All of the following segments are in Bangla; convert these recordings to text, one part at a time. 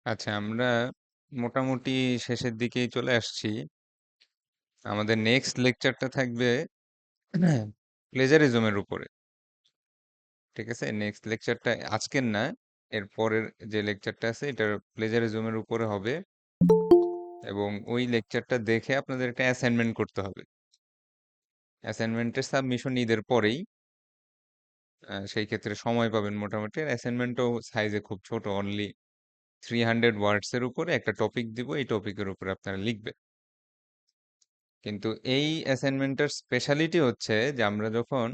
আচ্ছা, আমরা মোটামুটি শেষের দিকেই চলে আসছি। আমাদের নেক্সট লেকচারটা থাকবে প্লেজারিজমের উপরে। ঠিক আছে? নেক্সট লেকচারটা আজকের না, এর পরের যে লেকচারটা আছে এটার প্লেজারিজমের উপরে হবে, এবং ওই লেকচারটা দেখে আপনাদের একটা অ্যাসাইনমেন্ট করতে হবে। অ্যাসাইনমেন্টের সাবমিশন ঈদের পরেই। সেই ক্ষেত্রে সময় পাবেন মোটামুটি। আর অ্যাসাইনমেন্টও সাইজে খুব ছোট, অনলি 300 ওয়ার্ডস এর উপরে একটা টপিক দিব, এই টপিকের উপরে আপনারা লিখবেন। কিন্তু এই অ্যাসাইনমেন্টের স্পেশালিটি হচ্ছে যে আমরা যখন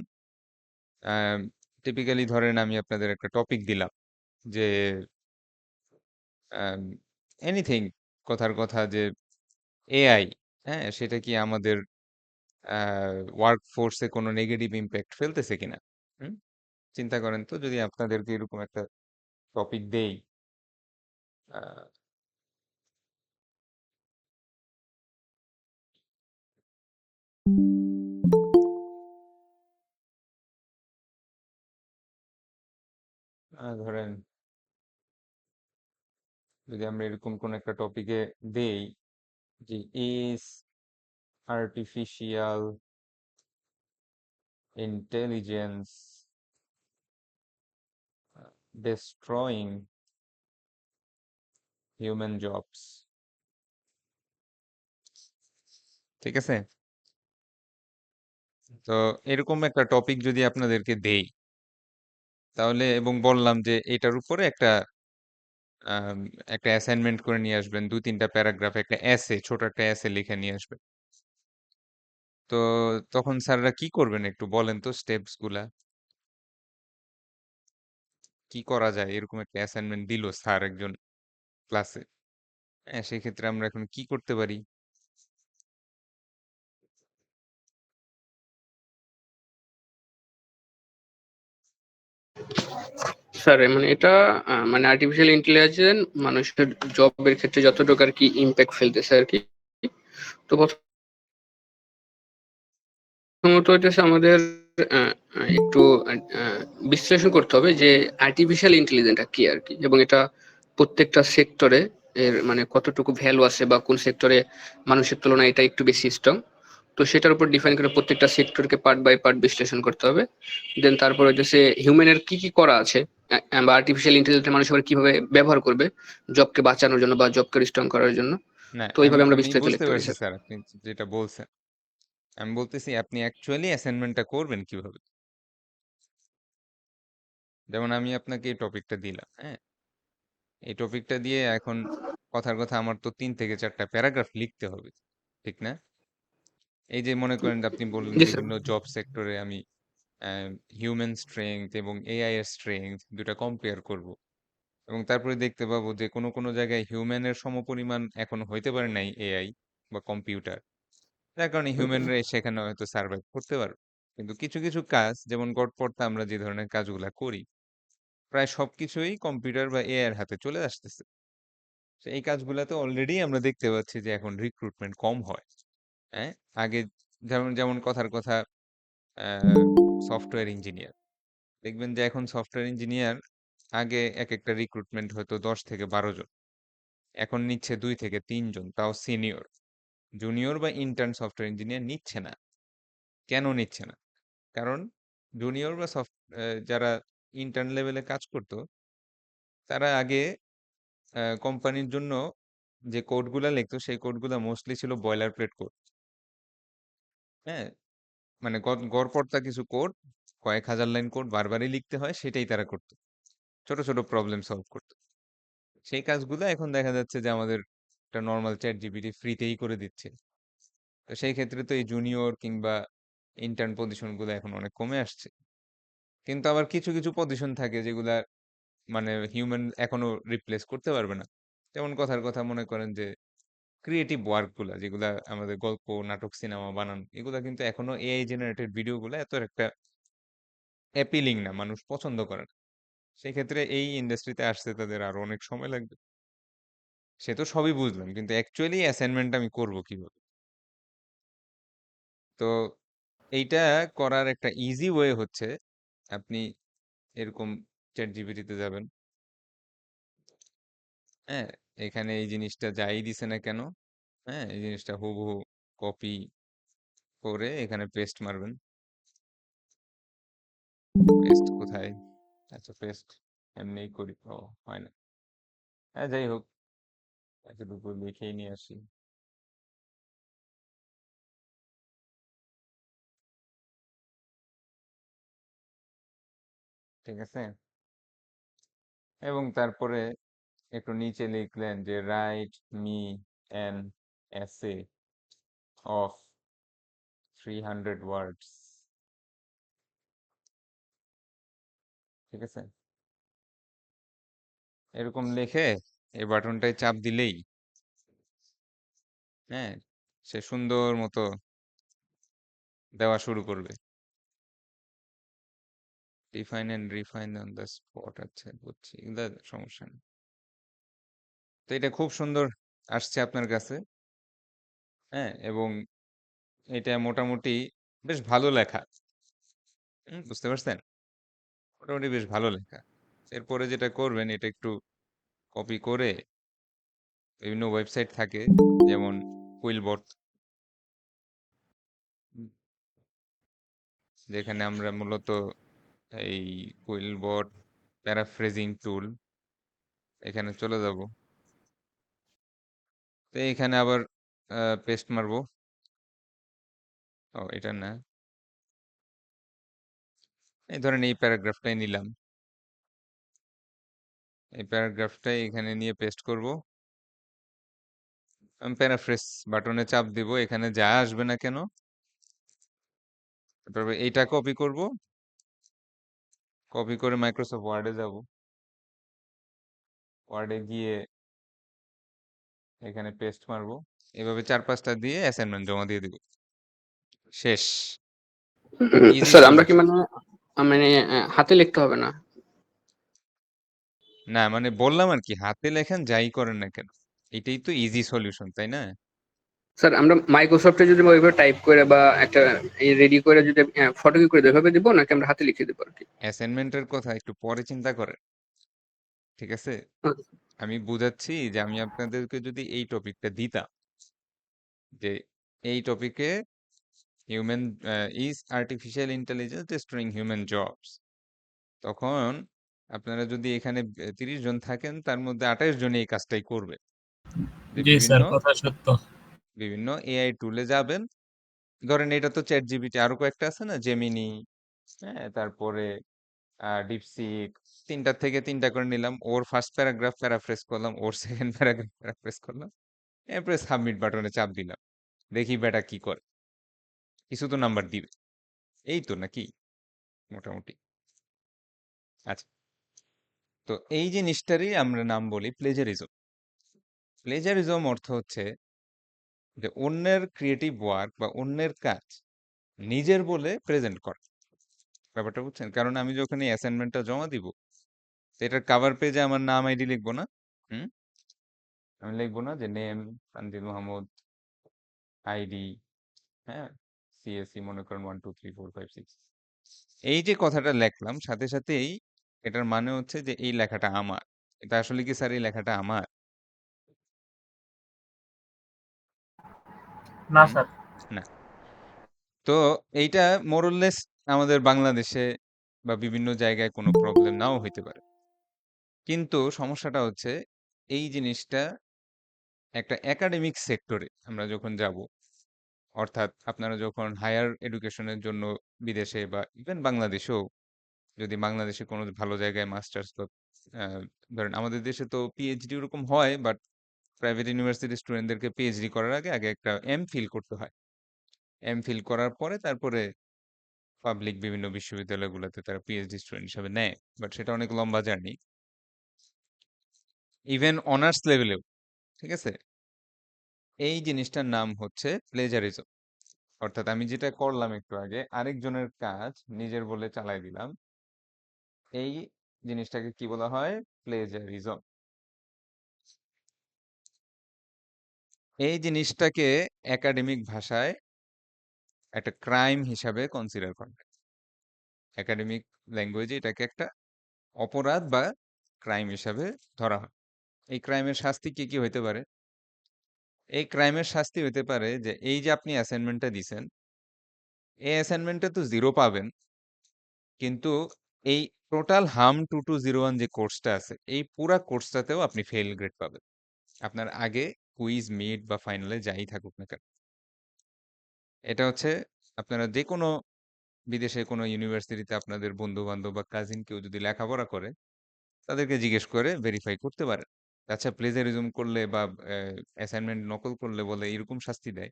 টিপিক্যালি ধরেন আমি আপনাদের একটা টপিক দিলাম যে এনিথিং, কথার কথা যে এআই, হ্যাঁ, সেটা কি আমাদের ওয়ার্ক ফোর্সে কোনো নেগেটিভ ইম্প্যাক্ট ফেলতেছে কিনা। হুম? চিন্তা করেন তো, যদি আপনাদেরকে এরকম একটা টপিক দেই, আহ, ধরেন যদি আমরা এরকম কোন একটা টপিকে দেই যে is artificial intelligence destroying human jobs, ঠিক আছে? তো এরকম একটা টপিক যদি আপনাদেরকে দেই তাহলে, এবং বললাম যে এটার উপরে আম, একটা অ্যাসাইনমেন্ট করে নিয়ে আসবেন, 2-3টা প্যারাগ্রাফ, একটা এসে, ছোট একটা এসে লিখে নিয়ে আসবেন। তো তখন স্যাররা কি করবেন একটু বলেন তো স্টেপস গুলা, কি করা যায়? এরকম একটা অ্যাসাইনমেন্ট দিল স্যার একজন ক্লাসে, হ্যাঁ, সেক্ষেত্রে আমরা এখন কি করতে পারি? স্যার মানে এটা মানে আর্টিফিশিয়াল ইন্টেলিজেন্স মানুষের জবের ক্ষেত্রে যতটুকু আর কি ইম্প্যাক্ট ফেলতেছে আর কি। তো প্রথমত হইতেছে আমাদের একটু বিশ্লেষণ করতে হবে যে আর্টিফিশিয়াল ইন্টেলিজেন্সটা কি আর কি, এবং এটা প্রত্যেকটা সেক্টরে এর মানে কতটুকু ভ্যালু আছে বা কোন সেক্টরে মানুষের তুলনায় এটা একটু বেশি স্ট্রং। তো সেটার উপর ডিফাইন করে প্রত্যেকটা সেক্টরকে পার্ট বাই পার্ট বিশ্লেষণ করতে হবে। দেন তারপর হইতেছে হিউম্যানের কি কি করা আছে, বা আর্টিফিশিয়াল ইন্টেলিজেন্স মানুষ আবার কিভাবে ব্যবহার করবে জবকে বাঁচানোর জন্য বা জবকে স্ট্রং করার জন্য। না, তো আমি এইভাবে আমরা আমি বিস্তারিত বুঝতে লিখতে পারি পারছি স্যার। স্যার আপনি যেটা বলছেন। আমি বলতেছি আপনি অ্যাকচুয়ালি অ্যাসাইনমেন্টটা করবেন কিভাবে। যেমন আমি আপনাকে এই টপিকটা দিলাম, হ্যাঁ, এই টপিকটা দিয়ে এখন কথার কথা আমার তো 3 থেকে 4টা প্যারাগ্রাফ লিখতে হবে, ঠিক না? এই যে মনে করেন আপনি বললেন জি স্যার। বিভিন্ন জব সেক্টরে আমি হিউম্যান স্ট্রেংথ এবং এআই এর স্ট্রেংথ দুটা কম্পেয়ার করব, এবং তারপরে দেখতে পাবো যে কোনো কোনো জায়গায় হিউম্যানের সমপরিমাণ এখন হইতে পারে নাই এআই বা কম্পিউটার, যার কারণে হিউম্যানরা সেখানে হয়তো সার্ভাইভ করতে পারবে। কিন্তু কিছু কিছু কাজ, যেমন গড়পড়তা আমরা যে ধরনের কাজগুলা করি, প্রায় সবকিছুই কম্পিউটার বা এআই এর হাতে চলে আসতেছে। তো এই কাজগুলাতে অলরেডি আমরা দেখতে পাচ্ছি যে এখন রিক্রুটমেন্ট কম হয়। হ্যাঁ, আগে যেমন যেমন কথার কথা সফটওয়্যার ইঞ্জিনিয়ার, দেখবেন যে এখন সফটওয়্যার ইঞ্জিনিয়ার আগে এক একটা রিক্রুটমেন্ট হয়তো 10 থেকে 12 জন, এখন নিচ্ছে 2 থেকে 3 জন, তাও সিনিয়র। জুনিয়র বা ইন্টার্ন সফটওয়্যার ইঞ্জিনিয়ার নিচ্ছে না। কেন নিচ্ছে না? কারণ জুনিয়র বা যারা ইন্টার্ন লেভেলে কাজ করতো, তারা আগে কোম্পানির জন্য যে কোডগুলা লিখতো সেই কোডগুলা মোস্টলি ছিল বয়লার প্লেট কোড। হ্যাঁ, মানে গড়পড়তা কিছু কোড, কয়েক হাজার লাইন কোড বারবারই লিখতে হয়, সেটাই তারা করতো, ছোট ছোট প্রবলেম সলভ করতো। সেই কাজগুলো এখন দেখা যাচ্ছে যে আমাদের একটা নর্মাল চ্যাট জিপিটি ফ্রিতেই করে দিচ্ছে। তো সেই ক্ষেত্রে তো এই জুনিয়র কিংবা ইন্টার্ন পজিশন গুলো এখন অনেক কমে আসছে। কিন্তু আবার কিছু কিছু পজিশন থাকে যেগুলা মানে হিউম্যান এখনো রিপ্লেস করতে পারবে না। যেমন কথার কথা মনে করেন যে ক্রিয়েটিভ ওয়ার্ক গুলা, যেগুলা আমাদের গল্প, নাটক, সিনেমা বানান, এগুলা কিন্তু এখনো এআই জেনারেটেড ভিডিও গুলা এত একটা অ্যাপিলিং না, মানুষ পছন্দ করে না। সেক্ষেত্রে এই ইন্ডাস্ট্রিতে আসতে তাদের আরো অনেক সময় লাগবে। সে তো সবই বুঝলাম, কিন্তু অ্যাকচুয়ালি অ্যাসাইনমেন্ট আমি করব কিভাবে? তো এইটা করার একটা ইজি ওয়ে হচ্ছে, আপনি এরকম চ্যাট জিপিটিতে যাবেন, হ্যাঁ, এখানে এই জিনিসটা যাই দিছে না কেন, হ্যাঁ, এই জিনিসটা হুবহু কপি করে এখানে পেস্ট মারবেন। পেস্ট কোথায়? আচ্ছা, পেস্ট এমনিই করি, ও হয় না। হ্যাঁ, যাই হোক, এতটুকু লিখেই নিয়ে আসি। ঠিক আছে, এবং তারপরে একটু নিচে লিখলেন যে write me an essay of 300 ওয়ার্ডস। ঠিক আছে, এরকম লিখে এই বাটনটায় চাপ দিলেই, হ্যাঁ, সে সুন্দর মতো দেওয়া শুরু করবে। Define and refine on the spot, আচ্ছা বুঝছি, এগুলা সমস্যা নেই। তো এটা খুব সুন্দর আসছে আপনার কাছে, হ্যাঁ, এবং এটা মোটামুটি বেশ ভালো লেখা। বুঝতে পারছেন? মোটামুটি বেশ ভালো লেখা। এরপরে যেটা করবেন, এটা একটু কপি করে বিভিন্ন ওয়েবসাইট থাকে, যেমন কুইলবট, যেখানে আমরা মূলত এই কুইলবট প্যারাফ্রেজিং টুল, এখানে চলে যাব। তো এখানে আবার পেস্ট মারবো। ও, এটা না, এই ধরেন এই প্যারাগ্রাফটাই নিলাম, এই প্যারাগ্রাফটাই এখানে নিয়ে পেস্ট করব। আমি প্যারাফ্রেজ বাটনে চাপ দিব, এখানে যা আসবে না কেন, তারপরে এইটা কপি করব, কপি করে মাইক্রোসফট ওয়ার্ডে যাব, ওয়ার্ডে গিয়ে এখানে পেস্ট মারবো, এভাবে 4-5টা দিয়ে অ্যাসাইনমেন্ট জমা দিয়ে দিব, শেষ। ইজি স্যার আমরা কি সলিউশন। মানে মানে হাতে লিখতে হবে না? না মানে বললাম আর কি, হাতে লেখেন যাই করেন না কেন, এটাই তো ইজি সলিউশন, তাই না? স্যার আমরা মাইক্রোসফটে যদি ওইভাবে টাইপ করে বা একটা রেডি করে যদি ফটো কি করে দেবো, এভাবে দিব নাকি আমরা হাতে লিখে দেবো আর কি? অ্যাসাইনমেন্টের কথা একটু পরে চিন্তা করেন, ঠিক আছে? আমি বুঝাচ্ছি যে আমি আপনাদেরকে যদি এই টপিকটা দিতাম, যে এই টপিকে human is artificial intelligence destroying human jobs, তখন আপনারা যদি এখানে 30 জন থাকেন, তার মধ্যে 28 জন এই কাজটাই করবে, যে জি বিভিন্ন স্যার, কথা সত্য। বিভিন্ন এআই টুলে যাবেন। ধরেন এটা তো চ্যাট জিপিটি, আরো কয়েকটা আছে না, জেমিনি, হ্যাঁ, তারপরে ডিপসিক, তিনটা থেকে তিনটা করে নিলাম, ওর ফার্স্ট প্যারাগ্রাফ প্যারাফ্রেজ করলাম, ওর সেকেন্ড প্যারাগ্রাফ প্যারাফ্রেজ করলাম, এরপরে সাবমিট বাটনে চাপ দিলাম, দেখি বেটা কি করে, কিছু তো নাম্বার দিবে, এই তো নাকি মোটামুটি। আচ্ছা, তো এই জিনিসটারই আমরা নাম বলি প্লেজারিজম। প্লেজারিজম অর্থ হচ্ছে যে অন্যের ক্রিয়েটিভ ওয়ার্ক বা অন্যের কাজ নিজের বলে প্রেজেন্ট করা। ব্যাপারটা বুঝছেন? কারণ আমি যখন এই অ্যাসাইনমেন্টটা জমা দিব, তো এটার কাভার পেজে আমার নাম আইডি লিখবো না। হুম, আমি লিখবো না যে নেম তানজিল মাহমুদ, আইডি, হ্যাঁ, সিএসসি মনে করেন 1 2 3 4 5 6, এই যে কথাটা লেখলাম, সাথে সাথেই এটার মানে হচ্ছে যে এই লেখাটা আমার। এটা আসলে কি স্যার এই লেখাটা আমার? না হুম, স্যার। না। তো এইটা মোরলেস আমাদের বাংলাদেশে বা বিভিন্ন জায়গায় কোনো প্রবলেম নাও হইতে পারে, কিন্তু সমস্যাটা হচ্ছে এই জিনিসটা একটা একাডেমিক সেক্টরে আমরা যখন যাব, অর্থাৎ আপনারা যখন হায়ার এডুকেশনের জন্য বিদেশে বা ইভেন বাংলাদেশেও, যদি বাংলাদেশে কোনো ভালো জায়গায় মাস্টার্স বা আহ, ধরেন আমাদের দেশে তো পিএইচডি ওরকম হয়, বাট প্রাইভেট ইউনিভার্সিটির স্টুডেন্টদেরকে পিএইচডি করার আগে আগে একটা এমফিল করতে হয়। এমফিল করার পরে তারপরে পাবলিক বিভিন্ন বিশ্ববিদ্যালয়গুলোতে তারা পিএইচডি স্টুডেন্ট হিসেবে নেয়, বাট সেটা অনেক লম্বা জার্নি, ইভেন অনার্স লেভেলেও। ঠিক আছে, এই জিনিসটার নাম হচ্ছে প্লেজারিজম। অর্থাৎ আমি যেটা করলাম একটু আগে, আরেকজনের কাজ নিজের বলে চালাই দিলাম, এই জিনিসটাকে কি বলা হয়? প্লেজারিজম। এই জিনিসটাকে একাডেমিক ভাষায় একটা ক্রাইম হিসাবে কনসিডার করা হয়। একাডেমিক ল্যাঙ্গুয়েজে এটাকে একটা অপরাধ বা ক্রাইম হিসাবে ধরা হয়। এই ক্রাইমের শাস্তি কি কি হইতে পারে? এই ক্রাইমের শাস্তি হইতে পারে যে এই যে আপনি অ্যাসাইনমেন্টটা দিছেন, এই অ্যাসাইনমেন্টে তো 0 পাবেন। কিন্তু এই টোটাল হাম 2201 যে কোর্সটা আছে, এই পুরা কোর্সটাতেও আপনি ফেইল গ্রেড পাবেন। আপনার আগে কুইজ, মিড বা ফাইনালে যাই থাকুক না কেন। এটা হচ্ছে আপনারা যেকোনো বিদেশে কোনো ইউনিভার্সিটিতে আপনাদের বন্ধু-বান্ধব বা কাজিন কেউ যদি লেখাপড়া করে, তাদেরকে জিজ্ঞেস করে ভেরিফাই করতে পারেন। আচ্ছা প্লেজারিজম করলে বা অ্যাসাইনমেন্ট নকল করলে বলে এরকম শাস্তি দেয়।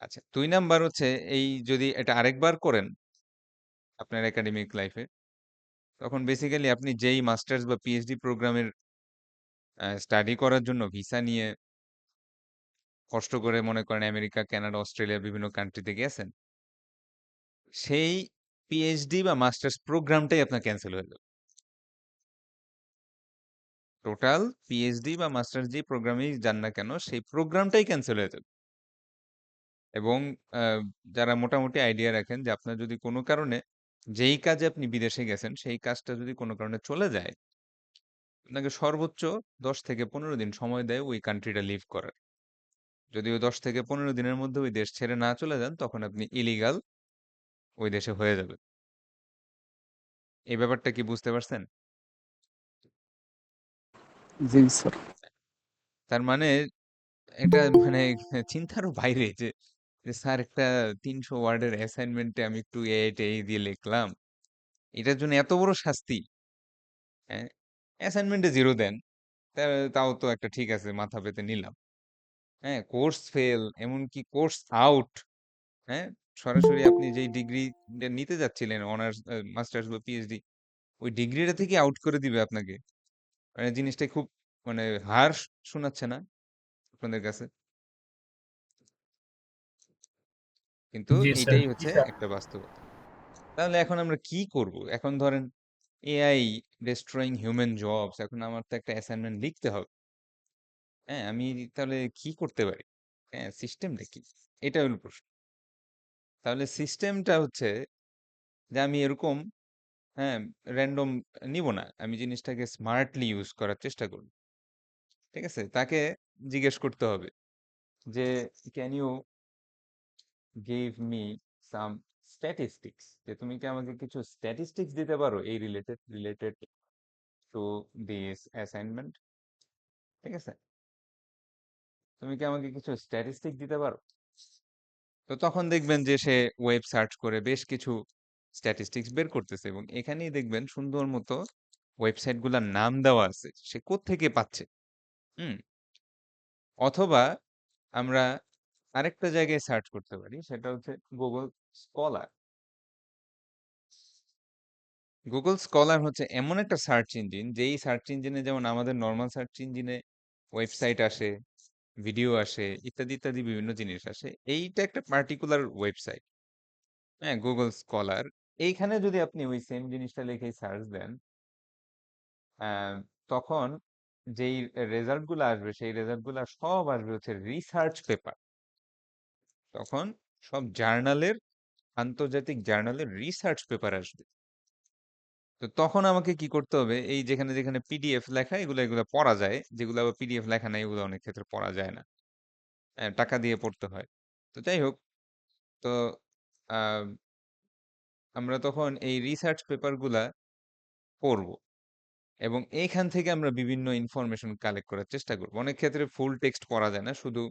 আচ্ছা ২ নাম্বার হচ্ছে এই যদি এটা আরেকবার করেন আপনার একাডেমিক লাইফে, তখন বেসিক্যালি আপনি যেই মাস্টার্স বা পিএইচডি প্রোগ্রামের স্টাডি করার জন্য ভিসা নিয়ে কষ্ট করে মনে করেন আমেরিকা, কানাডা, অস্ট্রেলিয়া বিভিন্ন কান্ট্রিতে গেছেন, সেই পিএইচডি বা মাস্টার্স প্রোগ্রামটাই আপনার ক্যানসেল হয়ে যাবে। টোটাল পিএইচডি বা মাস্টার্স যে প্রোগ্রামেই যান না কেন, সেই প্রোগ্রামটাই ক্যানসেল হয়ে যাবে। এবং আ যারা মোটামুটি আইডিয়া রাখেন যে আপনার যদি কোনো কারণে যেই কাজে আপনি বিদেশে গেছেন, সেই কাজটা যদি কোনো কারণে চলে যায়, আপনাকে সর্বোচ্চ ১০ থেকে ১৫ দিন সময় দেয় ওই কান্ট্রিটা লিভ করার। যদি ওই ১০ থেকে ১৫ দিনের মধ্যে ওই দেশ ছেড়ে না চলে যান, তখন আপনি ইলিগাল ওই দেশে হয়ে যাবেন। এই ব্যাপারটা কি বুঝতে পারছেন? জি স্যার। তার মানে এটা মানে চিন্তারও বাইরে যে, স্যার একটা ৩০০ ওয়ার্ডের অ্যাসাইনমেন্টে আমি একটু এআই-টেআই দিয়ে লিখলাম। এটার জন্য এত বড় শাস্তি? হ্যাঁ? অ্যাসাইনমেন্টে 0 দেন। তা তাও তো একটা ঠিক আছে মাথা পেতে নিলাম। হ্যাঁ? কোর্স ফেল এমনকি কোর্স আউট, হ্যাঁ? সরাসরি আপনি যেই ডিগ্রিটা নিতে যাচ্ছিলেন অনার্স, মাস্টার্স বা পিএইচডি ওই ডিগ্রিটা থেকে আউট করে দিবে আপনাকে। মানে জিনিসটা খুব মানে হার্শ শোনাচ্ছে না আপনাদের কাছে? কিন্তু জি স্যার। এইটাই হচ্ছে একটা বাস্তবতা। তাহলে এখন আমরা কি করব? এখন ধরেন এআই destroying human jobs, এখন আমার তো একটা অ্যাসাইনমেন্ট লিখতে হবে। হ্যাঁ? আমি তাহলে কি করতে পারি? হ্যাঁ, সিস্টেমটা কি? এটা হলো প্রশ্ন। তাহলে সিস্টেমটা হচ্ছে যে আমি এরকম, হ্যাঁ, র‍্যান্ডম নিব না। আমি জিনিসটাকে স্মার্টলি ইউজ করার চেষ্টা করব। ঠিক আছে? তাকে জিজ্ঞেস করতে হবে যে, "can you give me some statistics?" যে তুমি কি আমাকে কিছু স্ট্যাটিস্টিক্স দিতে পারো এই রিলেটেড টু দিস অ্যাসাইনমেন্ট? ঠিক আছে? তুমি কি আমাকে কিছু স্ট্যাটিস্টিক দিতে পারো? তো তখন দেখবেন যে সে ওয়েব সার্চ করে বেশ কিছু স্ট্যাটিস্টিক্স বের করতেছে এবং এখানেই দেখবেন সুন্দর মতো ওয়েবসাইট গুলার নাম দেওয়া আছে। সে কোত্থেকে পাচ্ছে। হুম? অথবা আমরা আরেকটা জায়গায় সার্চ করতে পারি। সেটা হচ্ছে Google Scholar। Google Scholar হচ্ছে এমন একটা সার্চ ইঞ্জিন, যেই সার্চ ইঞ্জিনে যেমন আমাদের নরমাল সার্চ ইঞ্জিনে ওয়েবসাইট আসে, ভিডিও আসে, ইত্যাদি, ইত্যাদি বিভিন্ন জিনিস আসে। এইটা একটা পার্টিকুলার ওয়েবসাইট। হ্যাঁ? Google Scholar। এইখানে যদি আপনি ওই সেম জিনিসটা লিখেই সার্চ দেন, আ তখন যেই রেজাল্ট গুলা আসবে, সেই রেজাল্ট গুলা সব আসবে হচ্ছে রিসার্চ পেপার। তখন সব জার্নালের, আন্তর্জাতিক জার্নালের রিসার্চ পেপার আসবে। তো তখন আমাকে কি করতে হবে? এই যেখানে পিডিএফ লেখা এগুলা পড়া যায়। যেগুলো আবার পিডিএফ লেখা নাই এগুলো অনেক ক্ষেত্রে পড়া যায় না। টাকা দিয়ে পড়তে হয়। তো যাই হোক, তো আ আমরা তখন এই রিসার্চ পেপার গুলা পড়ব এবং এইখান থেকে আমরা বিভিন্ন ইনফরমেশন কালেক্ট করার চেষ্টা করব। অনেক ক্ষেত্রে ফুল টেক্সট পড়া যায় না। শুধু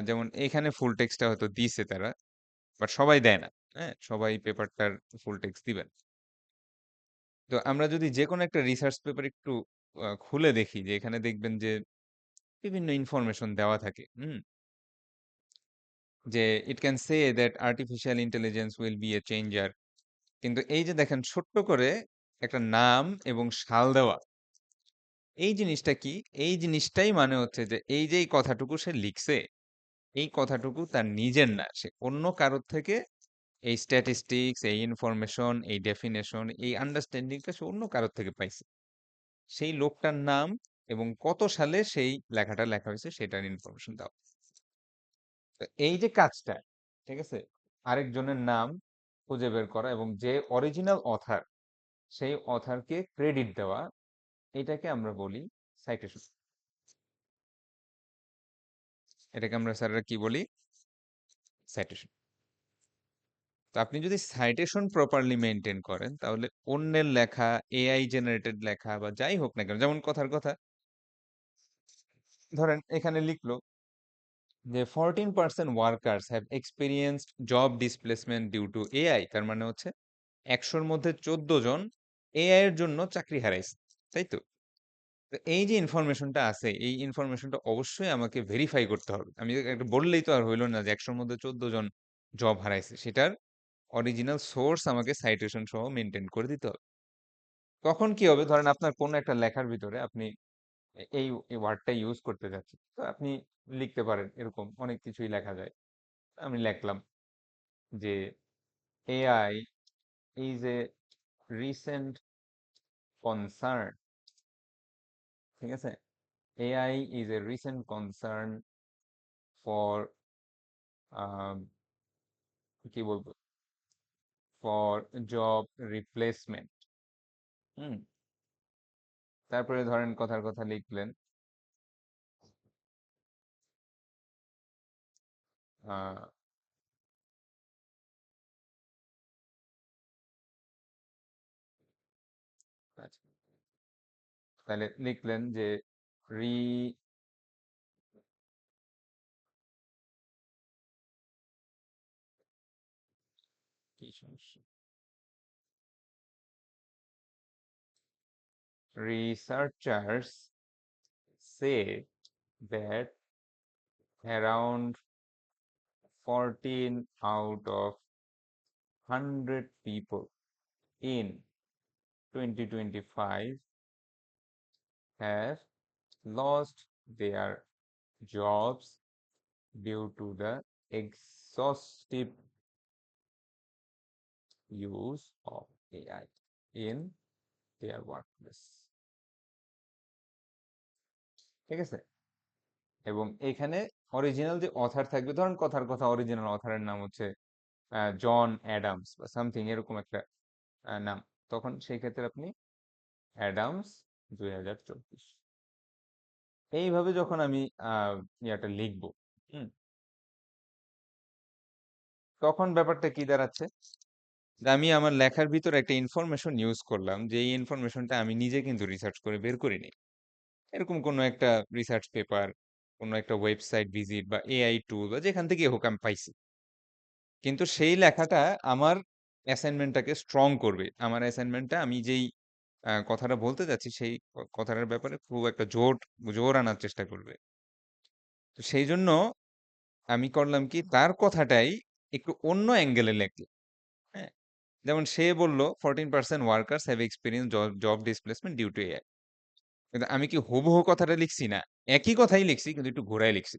যেমন এইখানে ফুল টেক্সটটা হয়তো দিছে তারা। বাট সবাই দেয় না। হ্যাঁ? সবাই পেপারটার ফুল টেক্সট দিবে না। তো আমরা যদি যেকোনো একটা রিসার্চ পেপার একটু খুলে দেখি, যে এখানে দেখবেন যে বিভিন্ন ইনফরমেশন দেওয়া থাকে। হুম? যে it can say that artificial intelligence will B A changer. কিন্তু এই যে দেখেন ছোট্ট করে একটা নাম এবং সাল দেওয়া। এই জিনিসটা কি? এই জিনিসটাই মানে হচ্ছে যে এই যে এই কথাটুকু সে লিখছে, এই কথাটুকু তার নিজের না। সে অন্য কারো থেকে এই স্ট্যাটিস্টিক্স, এই ইনফরমেশন, এই ডেফিনিশন, এই আন্ডারস্ট্যান্ডিংটা সে অন্য কারো থেকে পাইছে। সেই লোকটার নাম এবং কত সালে সেই লেখাটা লেখা হয়েছে সেটার ইনফরমেশন দাও। তো এই যে কাজটা, ঠিক আছে? আরেকজনের নাম খুঁজে বের করা এবং যে অরিজিনাল অথার, সেই অথারকে ক্রেডিট দেওয়া। এটাকে আমরা বলি সাইটেশন। এটাকে আমরা স্যাররা কি বলি? সাইটেশন। তো আপনি যদি সাইটেশন প্রপারলি মেনটেন করেন তাহলে অন্যের লেখা, এআই জেনারেটেড লেখা বা যাই হোক না কেন, যেমন কথার কথা ধরেন এখানে লিখলো যে 14% workers have experienced job displacement due to AI, তার মানে হচ্ছে 100-র মধ্যে 14 জন এআই এর জন্য চাকরি হারাইছে, তাই তো? তো এই যে ইনফরমেশনটা আছে, এই ইনফরমেশনটা অবশ্যই আমাকে ভেরিফাই করতে হবে। আমি একটা বললেই তো আর হইলো না যে 100-র মধ্যে 14 জন জব হারাইছে। সেটার অরিজিনাল সোর্স আমাকে সাইটেশন সহ মেনটেন করে দিতে হবে। তখন কি হবে, ধরেন আপনার কোনো একটা লেখার ভিতরে আপনি এই ওয়ার্ডটা ইউজ করতে যাচ্ছেন, তো আপনি লিখতে পারেন, এরকম অনেক কিছুই লেখা যায়। আমি লিখলাম যে AI is a recent concern, ঠিক আছে? AI is a recent concern for কি বলবো, ফর জব রিপ্লেসমেন্ট। হুম, তারপরে ধরেন কথার কথা লিখলেন আহ, আচ্ছা, তাহলে লিখলেন যে রি কি সমস্যা, researchers say that around 14 out of 100 people in 2025 have lost their jobs due to the exhaustive use of AI in their workplace, ঠিক আছে? এবং এখানে অরিজিনাল যে অথার থাকবে, ধরেন কথার কথা অরিজিনাল অথারের নাম হচ্ছে জন অ্যাডামস বা সামথিং এরকম একটা নাম, তখন সেই ক্ষেত্রে আপনি অ্যাডামস 2024, এইভাবে যখন আমি ইয়াটা লিখবো, হুম, তখন ব্যাপারটা কি দাঁড়াচ্ছে, যে আমি আমার লেখার ভিতরে একটা ইনফরমেশন ইউজ করলাম, যে এই ইনফরমেশনটা আমি নিজে কিন্তু রিসার্চ করে বের করিনি। এরকম কোনো একটা রিসার্চ পেপার, কোনো একটা ওয়েবসাইট ভিজিট বা এআই টুল বা যেখান থেকে হোক আমি পাইছি। কিন্তু সেই লেখাটা আমার অ্যাসাইনমেন্টটাকে স্ট্রং করবে। আমার অ্যাসাইনমেন্টটা আমি যেই কথাটা বলতে যাচ্ছি সেই কথাটার ব্যাপারে খুব একটা জোর জোর আনার চেষ্টা করবে। তো সেই জন্য আমি করলাম কি, তার কথাটাই একটু অন্য অ্যাঙ্গেলে লিখলাম। হ্যাঁ, যেমন সে বলল 14% workers have experience job displacement due to AI, কিন্তু আমি কি হুবহু কথাটা লিখছি না, একই কথাই লিখছি কিন্তু একটু ঘোরায় লিখছি,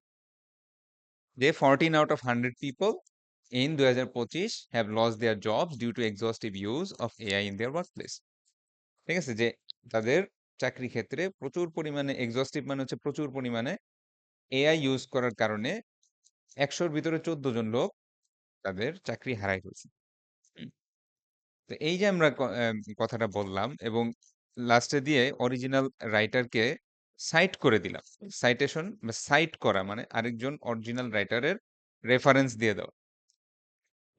যে 14 out of 100 people in 2025 have lost their jobs due to exhaustive use of AI in their workplace, ঠিক আছে? যে তাদের চাকরি ক্ষেত্রে প্রচুর পরিমাণে এক্সস্টিভ মানে হচ্ছে প্রচুর পরিমাণে এআই ইউজ করার কারণে 100-র ভিতরে 14 জন লোক তাদের চাকরি হারায় ফেলছে। হুম, তো এই যে আমরা কথাটা বললাম এবং লাস্টে দিয়ে অরিজিনাল রাইটারকে সাইট করে দিলাম। সাইটেশন বা সাইট করা মানে আরেকজন অরিজিনাল রাইটারের রেফারেন্স দিয়ে দাও।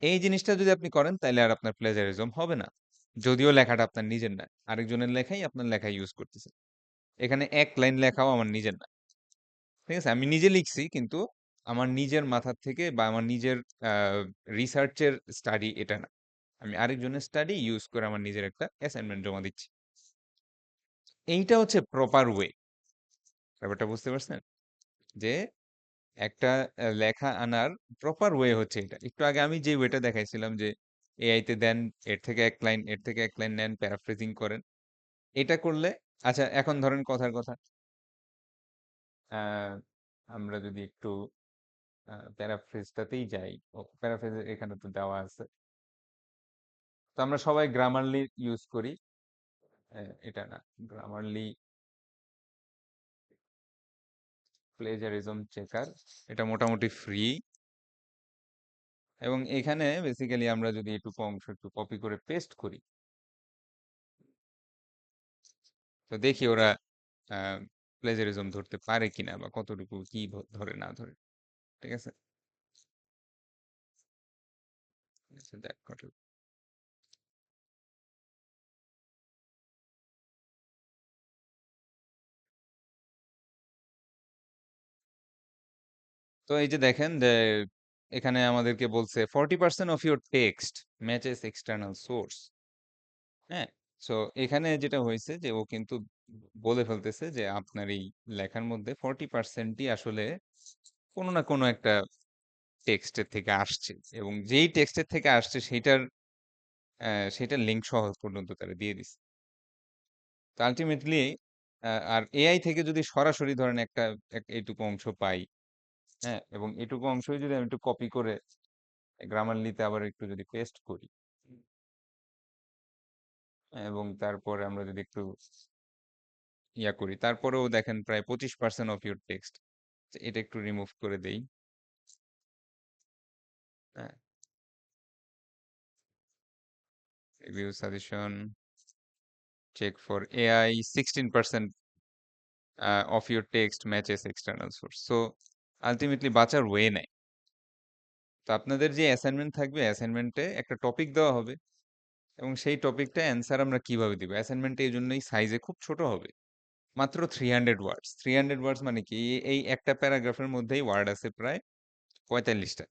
এই জিনিসটা যদি আপনি করেন তাইলে আর আপনার প্লেজারিজম হবে না। যদিও লেখাটা আপনার নিজের না, আরেকজনের লেখাই আপনার লেখা ইউজ করতেছে। এখানে এক লাইন লেখাও আমার নিজের না, ঠিক আছে? আমি নিজে লিখছি কিন্তু আমার নিজের মাথার থেকে বা আমার নিজের রিসার্চের স্টাডি এটা না। আমি আরেকজনের স্টাডি ইউজ করে আমার নিজের একটা অ্যাসাইনমেন্ট জমা দিচ্ছি। এইটা হচ্ছে প্রপার ওয়ে। ব্যাপারটা বুঝতে পারছেন? যে একটা লেখা আনার প্রপার ওয়ে হচ্ছে এটা। একটু আগে আমি যে ওয়েটা দেখাইছিলাম যে এআই তে দেন, এর থেকে এক লাইন, এর থেকে এক লাইন নেন, প্যারাফ্রেজিং করেন। এটা করলে আচ্ছা, এখন ধরেন কথার কথা আহ, আমরা যদি একটু প্যারাফ্রেজটাতেই যাই, ও প্যারাফ্রেজ এখানে তো দেওয়া আছে, তো আমরা সবাই গ্রামারলি ইউজ করি। এটা না, গ্রামারলি প্লেজারিজম চেকার, এটা মোটামুটি ফ্রি। এবং এখানে বেসিক্যালি আমরা যদি এটুকু অংশ একটু কপি করে পেস্ট করি, তো দেখি ওরা প্লেজারিজম ধরতে পারে কিনা বা কতটুকু কি ধরে না ধরে। ঠিক আছে, আচ্ছা, দেখ কত- তো এই যে দেখেন যে এখানে আমাদেরকে বলছে 40% of your text matches external source. হ্যাঁ, সো এখানে যেটা হয়েছে যে ও কিন্তু বলে ফেলতেছে যে আপনার এই লেখার মধ্যে 40%ই আসলে কোনো না কোনো একটা টেক্সটের থেকে আসছে, এবং যেই টেক্সটের থেকে আসছে সেটার লিঙ্ক সহ পর্যন্ত তারা দিয়ে দিচ্ছে। তো আলটিমেটলি আর এআই থেকে যদি সরাসরি ধরেন একটা এইটুকু অংশ পাই, হ্যাঁ, এবং এটুকু অংশই যদি আমি একটু কপি করে গ্রামারলিতে আবার একটু যদি পেস্ট করি, হ্যাঁ, এবং তারপরে আমরা যদি একটু ইয়া করি, তারপরেও দেখেন প্রায় 25% অফ ইউর টেক্সট। এটা একটু রিমুভ করে দেই। হ্যাঁ, review suggestion check for AI 16% of your text matches external source. So ultimately বাঁচার ওয়ে নাই। তো আপনাদের যে অ্যাসাইনমেন্ট থাকবে, অ্যাসাইনমেন্টে একটা টপিক দেওয়া হবে, এবং সেই টপিকটা অ্যান্সার আমরা কিভাবে দিব। অ্যাসাইনমেন্টে এই জন্যই সাইজে খুব ছোট হবে, মাত্র 300 ওয়ার্ডস। 300 ওয়ার্ডস মানে কি, এই একটা প্যারাগ্রাফের মধ্যেই ওয়ার্ড আছে প্রায় 45টা।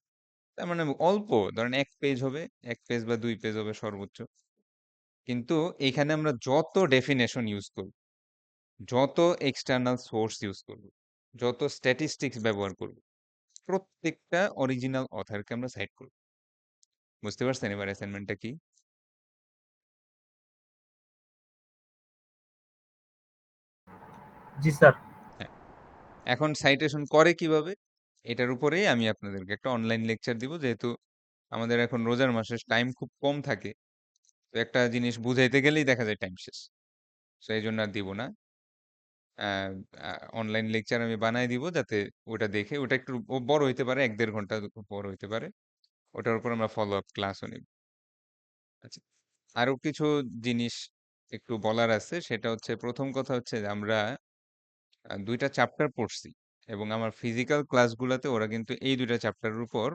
তার মানে অল্প, ধরেন 1 পেজ হবে, 1 পেজ বা 2 পেজ হবে সর্বোচ্চ। কিন্তু এখানে আমরা যত ডেফিনেশন ইউজ করব, যত এক্সটার্নাল সোর্স ইউজ করব, যত স্ট্যাটিস্টিক্স ব্যবহার করব, প্রত্যেকটা অরিজিনাল অথারকে আমরা সাইড করব। বুঝতে পারছেন এবার অ্যাসাইনমেন্টটা কি? জি স্যার। হ্যাঁ, এখন সাইটেশন করে কিভাবে, এটার উপরেই আমি আপনাদেরকে একটা অনলাইন লেকচার দিব, যেহেতু আমাদের এখন রোজার মাসের টাইম খুব কম থাকে। তো একটা জিনিস বুঝাইতে গেলেই দেখা যায় টাইম শেষ, তো এই জন্য আর দিব না। অনলাইন লেকচার আমি বানাই দিব, যাতে ওটা দেখে, ওটা একটু বড় হইতে পারে, 1-1.5 ঘন্টা বড় হইতে পারে, ওটার উপর আমরা ফলো আপ ক্লাসও নিব। আচ্ছা, আরো কিছু জিনিস একটু বলার আছে, সেটা হচ্ছে প্রথম কথা হচ্ছে যে আমরা 2টা চ্যাপ্টার পড়ছি, এবং আমার ফিজিক্যাল ক্লাসগুলোতে ওরা কিন্তু এই 2টা চ্যাপ্টারের উপর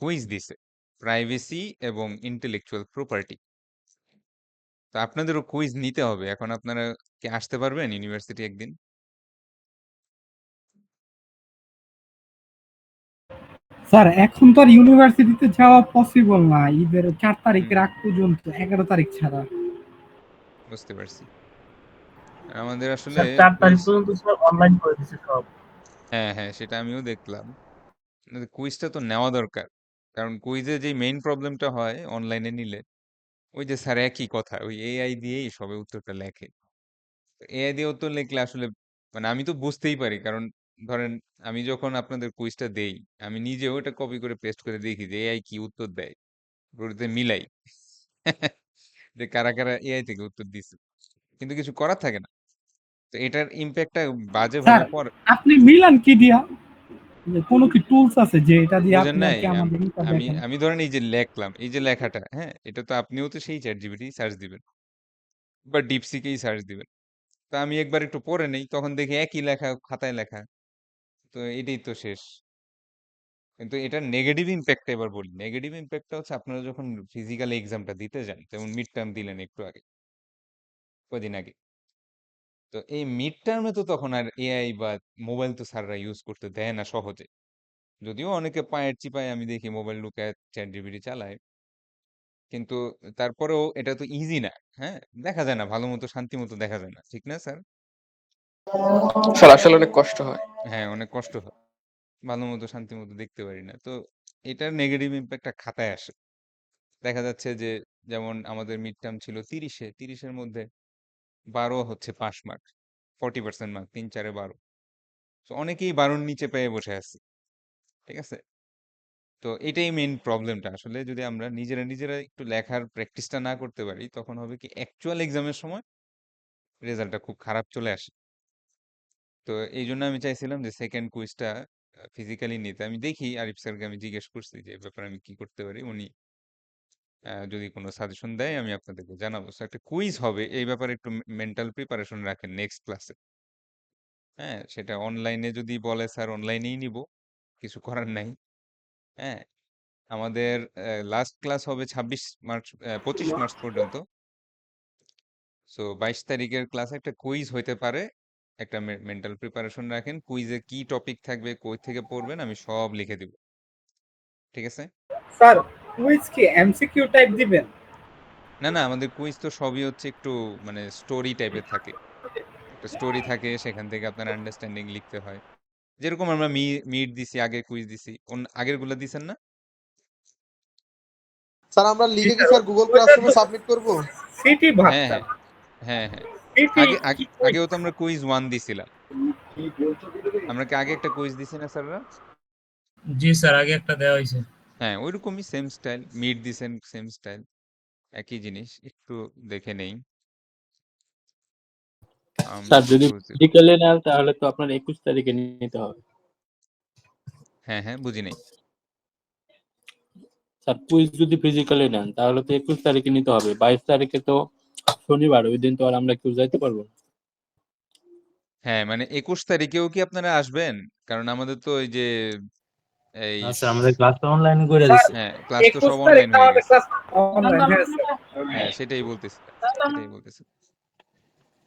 কুইজ দিছে, প্রাইভেসি এবং ইন্টেলেকচুয়াল প্রপার্টি। তো আপনাদেরও কুইজ নিতে হবে। এখন আপনারা কি আসতে পারবেন ইউনিভার্সিটি একদিন? স্যার এখন তো আর ইউনিভার্সিটিতে যাওয়া পসিবল না ঈদের 4 তারিখের হুম, আগ পর্যন্ত, 11 তারিখ ছাড়া। বুঝতে পারছি। আমাদের আসলে স্যার 4 তারিখ কুইজ, পর্যন্ত স্যার অনলাইন করে দিচ্ছে সব। হ্যাঁ হ্যাঁ, সেটা আমিও দেখলাম। কুইজটা তো নেওয়া দরকার, কারণ কুইজে যে মেইন প্রবলেমটা হয় অনলাইনে নিলে, ওই যে স্যার একই কথা, ওই এআই দিয়েই সবে উত্তরটা লেখে। এআই দিয়ে উত্তর লিখলে আসলে মানে আমি তো বুঝতেই পারি, কারণ ধরেন আমি যখন আপনাদের কুইজটা দেই, আমি নিজেও এটা কপি করে পেস্ট করে দেখি যে এআই কি উত্তর দেয়, ওটাতে মিলাই যে কারা কারা এআই থেকে উত্তর দিছে, কিন্তু কিছু করার থাকে না। তো এটার ইম্প্যাক্টটা বাজে স্যার ভাবে পড়ে। আপনি মিলান কি দিয়া, যে কোনো কি টুলস আছে যে এটা দিয়ে বুঝেন আপনি আর নাই, কি আমাদের এটা আমি দেখেন? আমি ধরেন এই যে লেখলাম, এই যে লেখাটা, হ্যাঁ, এটা তো আপনিও তো সেই চ্যাট জিপিটি সার্চ দিবেন বা ডিপসিকেই সার্চ দিবেন। তো আমি একবার একটু পড়ে নেই, তখন দেখি একই লেখা খাতায় লেখা, তো এটাই তো শেষ। কিন্তু এটার নেগেটিভ ইম্প্যাক্টটা এবার বলি। নেগেটিভ ইম্প্যাক্টটা হচ্ছে আপনারা যখন ফিজিক্যাল এক্সামটা দিতে যান, যেমন মিড টার্ম দিলেন একটু আগে, কদিন আগে, তো এই মিড টার্মে তো তখন আর এআই বা মোবাইল তো স্যাররা ইউজ করতে দেয় না সহজে। যদিও অনেকে পায়ের চিপায় আমি দেখি মোবাইল লুকায় চ্যাট জিপিটি চালায়, কিন্তু তারপরেও এটা তো ইজি না। হ্যাঁ, দেখা যায় না ভালো মতো, শান্তি মতো দেখা যায় না, ঠিক না স্যার? স্যার আসলে অনেক কষ্ট হয়। হ্যাঁ, অনেক কষ্ট হয়, ভালো মতো শান্তি মতো দেখতে পারি না। তো এটার নেগেটিভ ইম্প্যাক্টটা খাতায় আসে। দেখা যাচ্ছে যে যেমন আমাদের মিড টার্ম ছিল 30-এর মধ্যে 12 হচ্ছে পাস মার্ক, 40% মার্ক, 3-4-এ 12। তো অনেকেই 12-র নিচে পেয়ে বসে আছে। ঠিক আছে, তো এটাই মেইন প্রবলেমটা। আসলে যদি আমরা নিজেরা নিজেরা একটু লেখার প্র্যাকটিসটা না করতে পারি, তখন হবে কি অ্যাকচুয়াল এক্সামের সময় রেজাল্টটা খুব খারাপ চলে আসে। তো এই জন্য আমি চাইছিলাম যে সেকেন্ড কুইজটা ফিজিক্যালি নিতে। আমি দেখি আরিফ স্যারকে আমি জিজ্ঞেস করছি যে এ ব্যাপারে আমি কি করতে পারি, উনি যদি কোনো সাজেশন দেয় আমি আপনাদেরকে জানাবো। সো একটা কুইজ হবে এই ব্যাপারে একটু মেন্টাল প্রিপারেশন রাখেন নেক্সট ক্লাসে। হ্যাঁ, সেটা অনলাইনে যদি বলে স্যার অনলাইনেই নিব, কিছু করার নাই। হ্যাঁ, আমাদের লাস্ট ক্লাস হবে 26 মার্চ 25 মার্চ পর্যন্ত। সো 22 তারিখের ক্লাসে একটা কুইজ হইতে পারে। একটা মেন্টাল প্রিপারেশন রাখেন, কুইজে কি টপিক থাকবে, কই থেকে পড়বেন, আমি সব লিখে দিব। ঠিক আছে? স্যার কুইজ কি এমসিকিউ টাইপ দিবেন? না না, আমাদের কুইজ তো সবই হচ্ছে একটু মানে স্টোরি টাইপের থাকে। একটা স্টোরি থাকে, সেখান থেকে আপনার আন্ডারস্ট্যান্ডিং লিখতে হয়। যেরকম আমরা মিট দিছি, আগে কুইজ দিছি, আগের গুলা দিছেন না? স্যার আমরা লিখে কি স্যার স্যার গুগল ওইটা ক্লাসরুমে তো সাবমিট করব? সিটি হ্যাঁ ভাবতাম। হ্যাঁ হ্যাঁ হ্যাঁ। সিটি আগে কি আগেও তো আমরা কুইজ 1 দিছিলাম। আমরা কি আগে একটা কুইজ দিছি না স্যাররা? জি স্যার, আগে একটা দেওয়া হয়েছে। হ্যাঁ, ওইরকমই সেম স্টাইল, মিট দিছেন সেম স্টাইল, একই জিনিস। একটু দেখে নেই। স্যার যদি 20। ফিজিক্যালি নেন তাহলে তো আপনার 21 তারিখে নিতে হবে। হ্যাঁ হ্যাঁ, বুঝি নাই। স্যার কুইজ যদি ফিজিক্যালি নেন তাহলে তো 21 তারিখে নিতে হবে। 22 তারিখে তো শনিবার, ওই দিন তো আর আমরা কেউ যাইতে পারবো না। হ্যাঁ, মানে 21 তারিখেও কি আপনারা আসবেন? কারণ আমাদের তো ওই যে এই না স্যার, আমাদের ক্লাস তো অনলাইন করে স্যার দিছে। হ্যাঁ, ক্লাস তো 21 সব তারিখ অনলাইন হয়ে আমাদের গেছে। ক্লাস অনলাইন হয়েছে। হ্যাঁ, সেটাই বলতেছিলাম, সেটাই বলতেছি।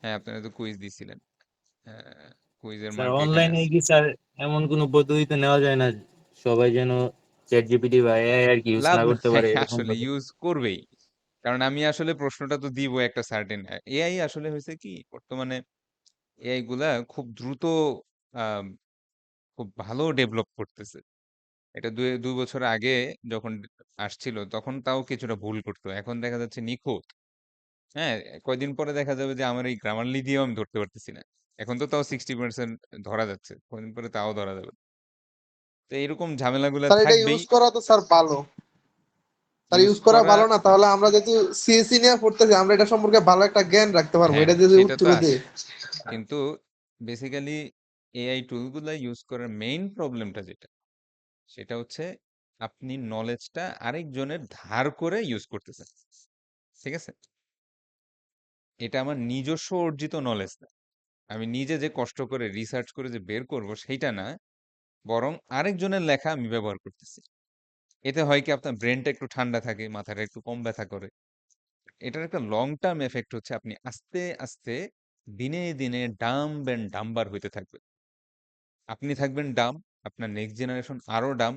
হ্যাঁ, আপনারা তো কুইজ দিছিলেন। কুইজের স্যার মার্ক এখানে অনলাইনে আছে। কি স্যার এমন কোনো পদ্ধতি তো নেওয়া যায় না সবাই যেন চ্যাট জিপিটি বা এআই আর কি ইউজ লাভ না করতে নাই পারে এরকম আসলে, পদ্ধতি? ইউজ করবেই। কারণ আমি আসলে প্রশ্নটা তো দিব একটা সার্টেন এআই। আসলে হয়েছে কি বর্তমানে এআই গুলা খুব দ্রুত আহ, খুব ভালো ডেভেলপ করতেছে। এটা 2 বছর আগে যখন আসছিল তখন তাও কিছুটা ভুল করতো, এখন দেখা যাচ্ছে নিখুঁত। হ্যাঁ, কয়দিন পরে দেখা যাবে যে আমার এই গ্রামারলি দিয়েও আমি ধরতে পারতেছি না। এখন তো তাও 60% ধরা যাচ্ছে, কয়দিন পরে তাও ধরা যাবে। তো এরকম ঝামেলাগুলা স্যার এটা থাকবেই। ইউজ করা তো স্যার ভালো। স্যার ইউজ ইউজ করা করা, ভালো না, তাহলে আমরা যেহেতু সিএসসি নিয়ে পড়তেছি আমরা এটা সম্পর্কে ভালো একটা জ্ঞান রাখতে পারবো, হ্যাঁ এটা যদি সেটা তো উত্তর আছে, দেয়। কিন্তু বেসিক্যালি এআই টুলগুলা ইউজ করার মেইন প্রবলেমটা যেটা, সেটা হচ্ছে আপনি নলেজটা আরেকজনের ধার করে ইউজ করতেছেন। ঠিক আছে? এটা আমার নিজস্ব অর্জিত নলেজ না। আমি নিজে যে কষ্ট করে রিসার্চ করে যে বের করব সেইটা না, বরং আরেকজনের লেখা আমি ব্যবহার করতেছি। এতে হয় কি আপনার ব্রেনটা একটু ঠান্ডা থাকে, মাথাটা একটু কম ব্যথা করে। এটার একটা লং টার্ম এফেক্ট হচ্ছে আপনি আস্তে আস্তে দিনে দিনে ডাম্ব এন্ড ডাম্বার হইতে থাকবে। আপনি থাকবেন ডাম, আপনার নেক্সট জেনারেশন আরো ডাম।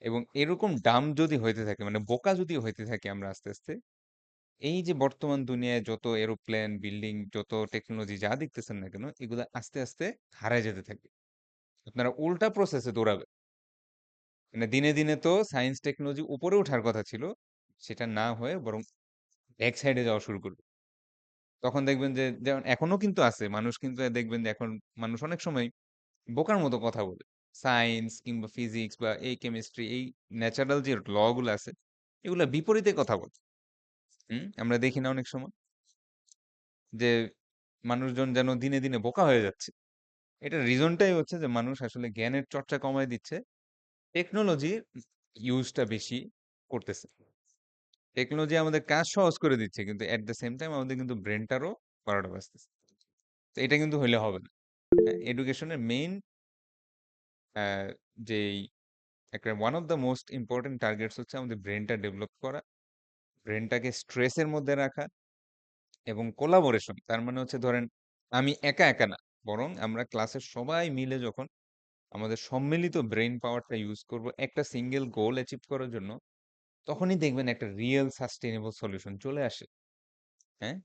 এবং এরকম ডাম যদি হইতে থাকে, মানে বোকা যদি হইতে থাকে আমরা আস্তে আস্তে, এই যে বর্তমান দুনিয়ায় যত এরোপ্লেন, বিল্ডিং, যত টেকনোলজি যা দেখতেছেন না কেন, এগুলো আস্তে আস্তে হারায় যেতে থাকবে। আপনারা উল্টা প্রসেসে দৌড়াবে। মানে দিনে দিনে তো সায়েন্স টেকনোলজি উপরে ওঠার কথা ছিল, সেটা না হয়ে বরং ব্যাক সাইডে যাওয়া শুরু করবে। তখন দেখবেন যে, যেমন এখনো কিন্তু আছে মানুষ, কিন্তু দেখবেন যে এখন মানুষ অনেক সময় বোকার মতো কথা বলে। সায়েন্স কিংবা ফিজিক্স বা এই কেমিস্ট্রি, এই ন্যাচারাল যে ল গুলো আছে, এগুলা বিপরীতে কথা বলে। আমরা দেখি না অনেক সময় যে মানুষজন যেন দিনে দিনে বোকা হয়ে যাচ্ছে। এটার রিজনটাই হচ্ছে যে মানুষ আসলে জ্ঞানের চর্চা কমায় দিচ্ছে, টেকনোলজি ইউজটা বেশি করতেছে। টেকনোলজি আমাদের কাজ সহজ করে দিচ্ছে, কিন্তু এট দ্য সেম টাইম আমাদের কিন্তু ব্রেনটারও 12টা বাজতেছে। তো এটা কিন্তু হইলে হবে না। হ্যাঁ, এডুকেশনের মেইন যেই একটা one of the most important targets হচ্ছে আমাদের ব্রেনটা ডেভেলপ করা, ব্রেনটাকে স্ট্রেসের মধ্যে রাখা এবং কোলাবোরেশন। তার মানে হচ্ছে ধরেন আমি একা একা না, বরং আমরা ক্লাসের সবাই মিলে যখন আমাদের সম্মিলিত ব্রেন পাওয়ারটা ইউজ করব একটা সিঙ্গেল গোল অ্যাচিভ করার জন্য, তখনই দেখবেন একটা রিয়েল সাস্টেনেবল সলিউশন চলে আসে। হ্যাঁ,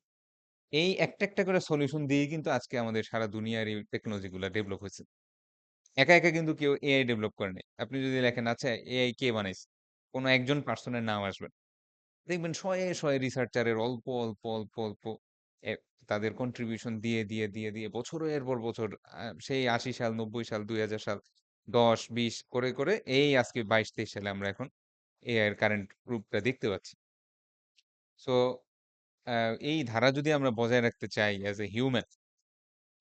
এই একটা একটা করে সলিউশন দিয়ে কিন্তু আজকে আমাদের সারা দুনিয়ার এই টেকনোলজি গুলা ডেভেলপ হয়েছে। একা একা কিন্তু কেউ এআই ডেভেলপ করে নাই। আপনি যদি লেখেন আচ্ছা এআই কে বানাইছে, কোনো একজন পার্সনের নাম আসবে না। দেখবেন শয়ে শয়ে রিসার্চারের অল্প অল্প অল্প অল্প এ, তাদের কন্ট্রিবিউশন দিয়ে দিয়ে দিয়ে দিয়ে বছরের পর বছর, সেই 80 সাল, 90 সাল, 2000 সাল, 10 20 করে করে এই আজকে 22 23 সালে আমরা এখন এআই এর কারেন্ট রূপটা দেখতে পাচ্ছি। সো এই ধারা যদি আমরা বজায় রাখতে চাই অ্যাজ এ হিউম্যান,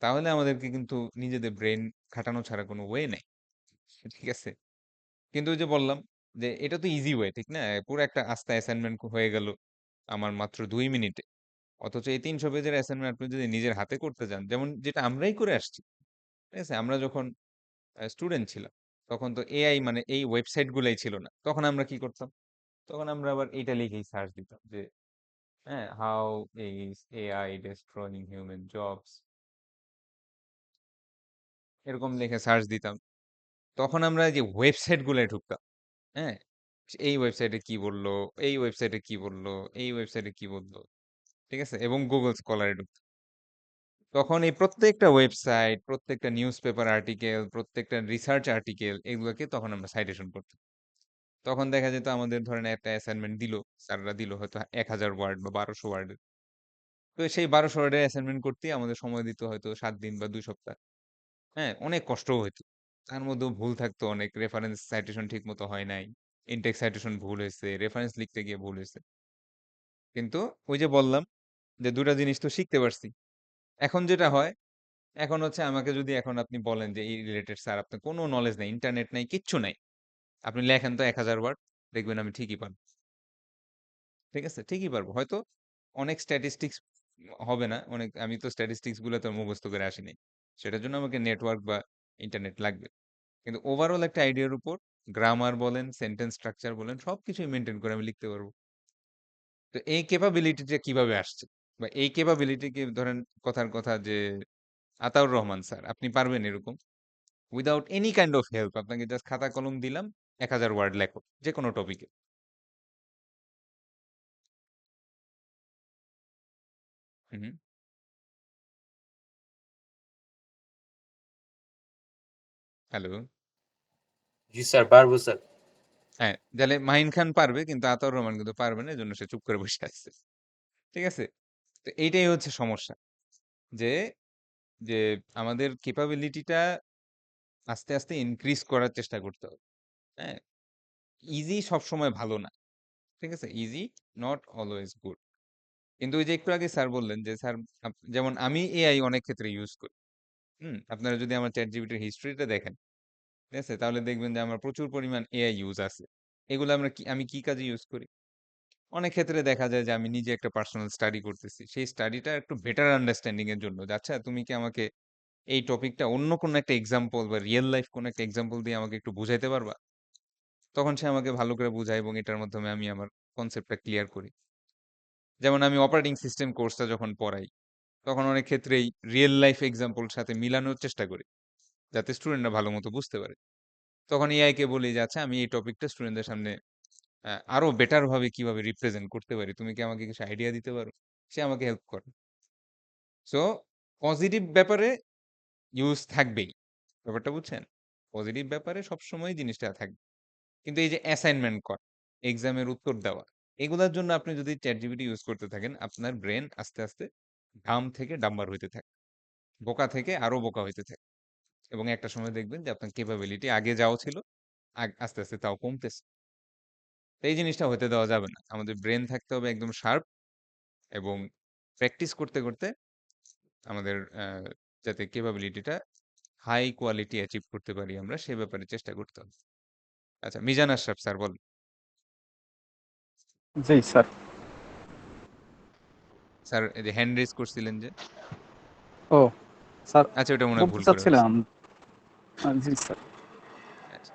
তাহলে আমাদেরকে কিন্তু নিজেদের ব্রেন খাটানো ছাড়া কোনো ওয়ে নাই। ঠিক আছে? কিন্তু ওই যে বললাম যে এটা তো ইজি ওয়ে, ঠিক না? পুরো একটা আস্তা অ্যাসাইনমেন্ট হয়ে গেল আমার মাত্র 2 মিনিটে। অথচ এই 300 পেজের অ্যাসাইনমেন্ট আপনি যদি নিজের হাতে করতে যান, যেমন যেটা আমরাই করে আসছি, ঠিক আছে? আমরা যখন স্টুডেন্ট ছিলাম তখন তো এআই মানে এই ওয়েবসাইট গুলাই ছিল না। তখন আমরা কি করতাম? তখন আমরা আবার এইটা লিখেই সার্চ দিতাম যে হ্যাঁ, how is AI destroying human jobs, এরকম লিখে সার্চ দিতাম। তখন আমরা যে ওয়েবসাইট গুলায় ঢুকতাম, হ্যাঁ, এই ওয়েবসাইটে কি বললো, এই ওয়েবসাইটে কি বললো, এই ওয়েবসাইটে কি বললো, ঠিক আছে? এবং গুগল স্কলারে ঢুকতাম। তখন এই প্রত্যেকটা ওয়েবসাইট, প্রত্যেকটা নিউজ পেপার আর্টিকেল, প্রত্যেকটা রিসার্চ আর্টিকেল, এগুলোকে তখন আমরা সাইটেশন করতাম। তখন দেখা যেত আমাদের ধরেন একটা অ্যাসাইনমেন্ট দিল, স্যাররা দিল হয়তো 1000 ওয়ার্ড বা 1200 ওয়ার্ডের। তো সেই 1200 ওয়ার্ডের অ্যাসাইনমেন্ট করতেই আমাদের সময় দিত হয়তো 7 দিন বা 2 সপ্তাহ। হ্যাঁ, অনেক কষ্টও হইতো। তার মধ্যেও ভুল থাকতো অনেক, রেফারেন্স সাইটেশন ঠিক মতো হয় নাই, ইনটেক্স সাইটেশন ভুল হয়েছে, রেফারেন্স লিখতে গিয়ে ভুল হয়েছে। কিন্তু ওই যে বললাম যে দুটা জিনিস তো শিখতে পারছি। এখন যেটা হয়, এখন হচ্ছে আমাকে যদি এখন আপনি বলেন যে এই রিলেটেড স্যার আপনার কোনো নলেজ নাই, ইন্টারনেট নাই, কিচ্ছু নাই, আপনি লেখেন তো 1000 ওয়ার্ড, দেখবেন আমি ঠিকই পারবো। ঠিক আছে, ঠিকই পারবো। হয়তো অনেক স্ট্যাটিস্টিক্স হবে না, অনেক, আমি তো স্ট্যাটিস্টিক্স গুলো তো মুখস্থ করে আসিনি, সেটার জন্য আমাকে নেটওয়ার্ক বা ইন্টারনেট লাগবে। কিন্তু ওভারঅল একটা আইডিয়ার উপর গ্রামার বলেন, সেন্টেন্স স্ট্রাকচার বলেন, সবকিছুই মেনটেন করে আমি লিখতে পারবো। তো এই ক্যাপাবিলিটিটা কিভাবে আসছে, বা এই ক্যাপাবিলিটি কি, ধরেন কথার কথা যে আতাউর রহমান স্যার, আপনি পারবেন এরকম without any kind of help? আপনাকে জাস্ট খাতা কলম দিলাম, 1000 ওয়ার্ড লেখো যে কোনো টপিকে। হুম। হ্যালো। জি স্যার, পারবো স্যার। হ্যাঁ, তাহলে মাহিন খান পারবে কিন্তু আতাউর রহমান কিন্তু পারবে না, এজন্য সে চুপ করে বসে আছে। ঠিক আছে? তো এইটাই হচ্ছে সমস্যা, যে যে আমাদের ক্যাপাবিলিটিটা আস্তে আস্তে ইনক্রিজ করার চেষ্টা করতে হবে। হ্যাঁ, ইজি সবসময় ভালো না, ঠিক আছে? Easy not always good. কিন্তু ওই যে একটু আগে স্যার বললেন যে স্যার, যেমন আমি এআই অনেক ক্ষেত্রে ইউজ করি। আপনারা যদি আমার চ্যাট জিপিটির হিস্ট্রিটা দেখেন, ঠিক আছে, তাহলে দেখবেন যে আমার প্রচুর পরিমাণ এআই ইউজ আছে। এগুলো আমি কি কাজে ইউজ করি? অনেক ক্ষেত্রে দেখা যায় যে আমি নিজে একটা পার্সোনাল স্টাডি করতেছি, সেই স্টাডিটা একটু বেটার আন্ডারস্ট্যান্ডিং এর জন্য, যে আচ্ছা তুমি কি আমাকে এই টপিকটা অন্য কোনো একটা এক্সাম্পল বা রিয়েল লাইফ কোনো একটা এক্সাম্পল দিয়ে আমাকে একটু বুঝাইতে পারবা? তখন সে আমাকে ভালো করে বুঝায় এবং এটার মাধ্যমে আমি আমার কনসেপ্টটা ক্লিয়ার করি। যেমন আমি অপারেটিং সিস্টেম কোর্সটা যখন পড়াই, তখন অনেক ক্ষেত্রেই রিয়েল লাইফ এক্সাম্পল সাথে মিলানোর চেষ্টা করি, যাতে স্টুডেন্টরা ভালো মতো বুঝতে পারে। তখন এআই কে বলি যে আচ্ছা আমি এই টপিকটা স্টুডেন্টদের সামনে আরো বেটার ভাবে কিভাবে রিপ্রেজেন্ট করতে পারি, তুমি কি আমাকে কিছু আইডিয়া দিতে পারো? সে আমাকে হেল্প করে। সো পজিটিভ ব্যাপারে ইউজ থাকবেই, ব্যাপারটা বুঝছেন? পজিটিভ ব্যাপারে সবসময় জিনিসটা থাকবে। কিন্তু এই যে অ্যাসাইনমেন্ট করা, এক্সামের উত্তর দেওয়া, এগুলার জন্য আপনি যদি চ্যাট জিপিটি ইউজ করতে থাকেন, আপনার ব্রেন আস্তে আস্তে ডাম থেকে ডাম্বার হইতে থাকে, বোকা থেকে আরো বোকা হইতে থাকে, এবং একটা সময় দেখবেন যে আপনার ক্যাপাবিলিটি আগে যাও ছিল, আস্তে আস্তে তাও কমতেছে। তো এই জিনিসটা হতে দেওয়া যাবে না। আমাদের ব্রেন থাকতে হবে একদম শার্প, এবং প্র্যাকটিস করতে করতে আমাদের যাতে ক্যাপাবিলিটিটা হাই কোয়ালিটি অ্যাচিভ করতে পারি আমরা, সে ব্যাপারে চেষ্টা করতে হবে। আচ্ছা, মিজান আশরাফ স্যার বল। জি স্যার। স্যার এই যে হ্যান্ড রেজ করছিলেন যে, ও স্যার, আচ্ছা ওটা মনে হয় বলতে ভুল করে ফেলছি। চাচ্ছিলাম। জি স্যার। আচ্ছা,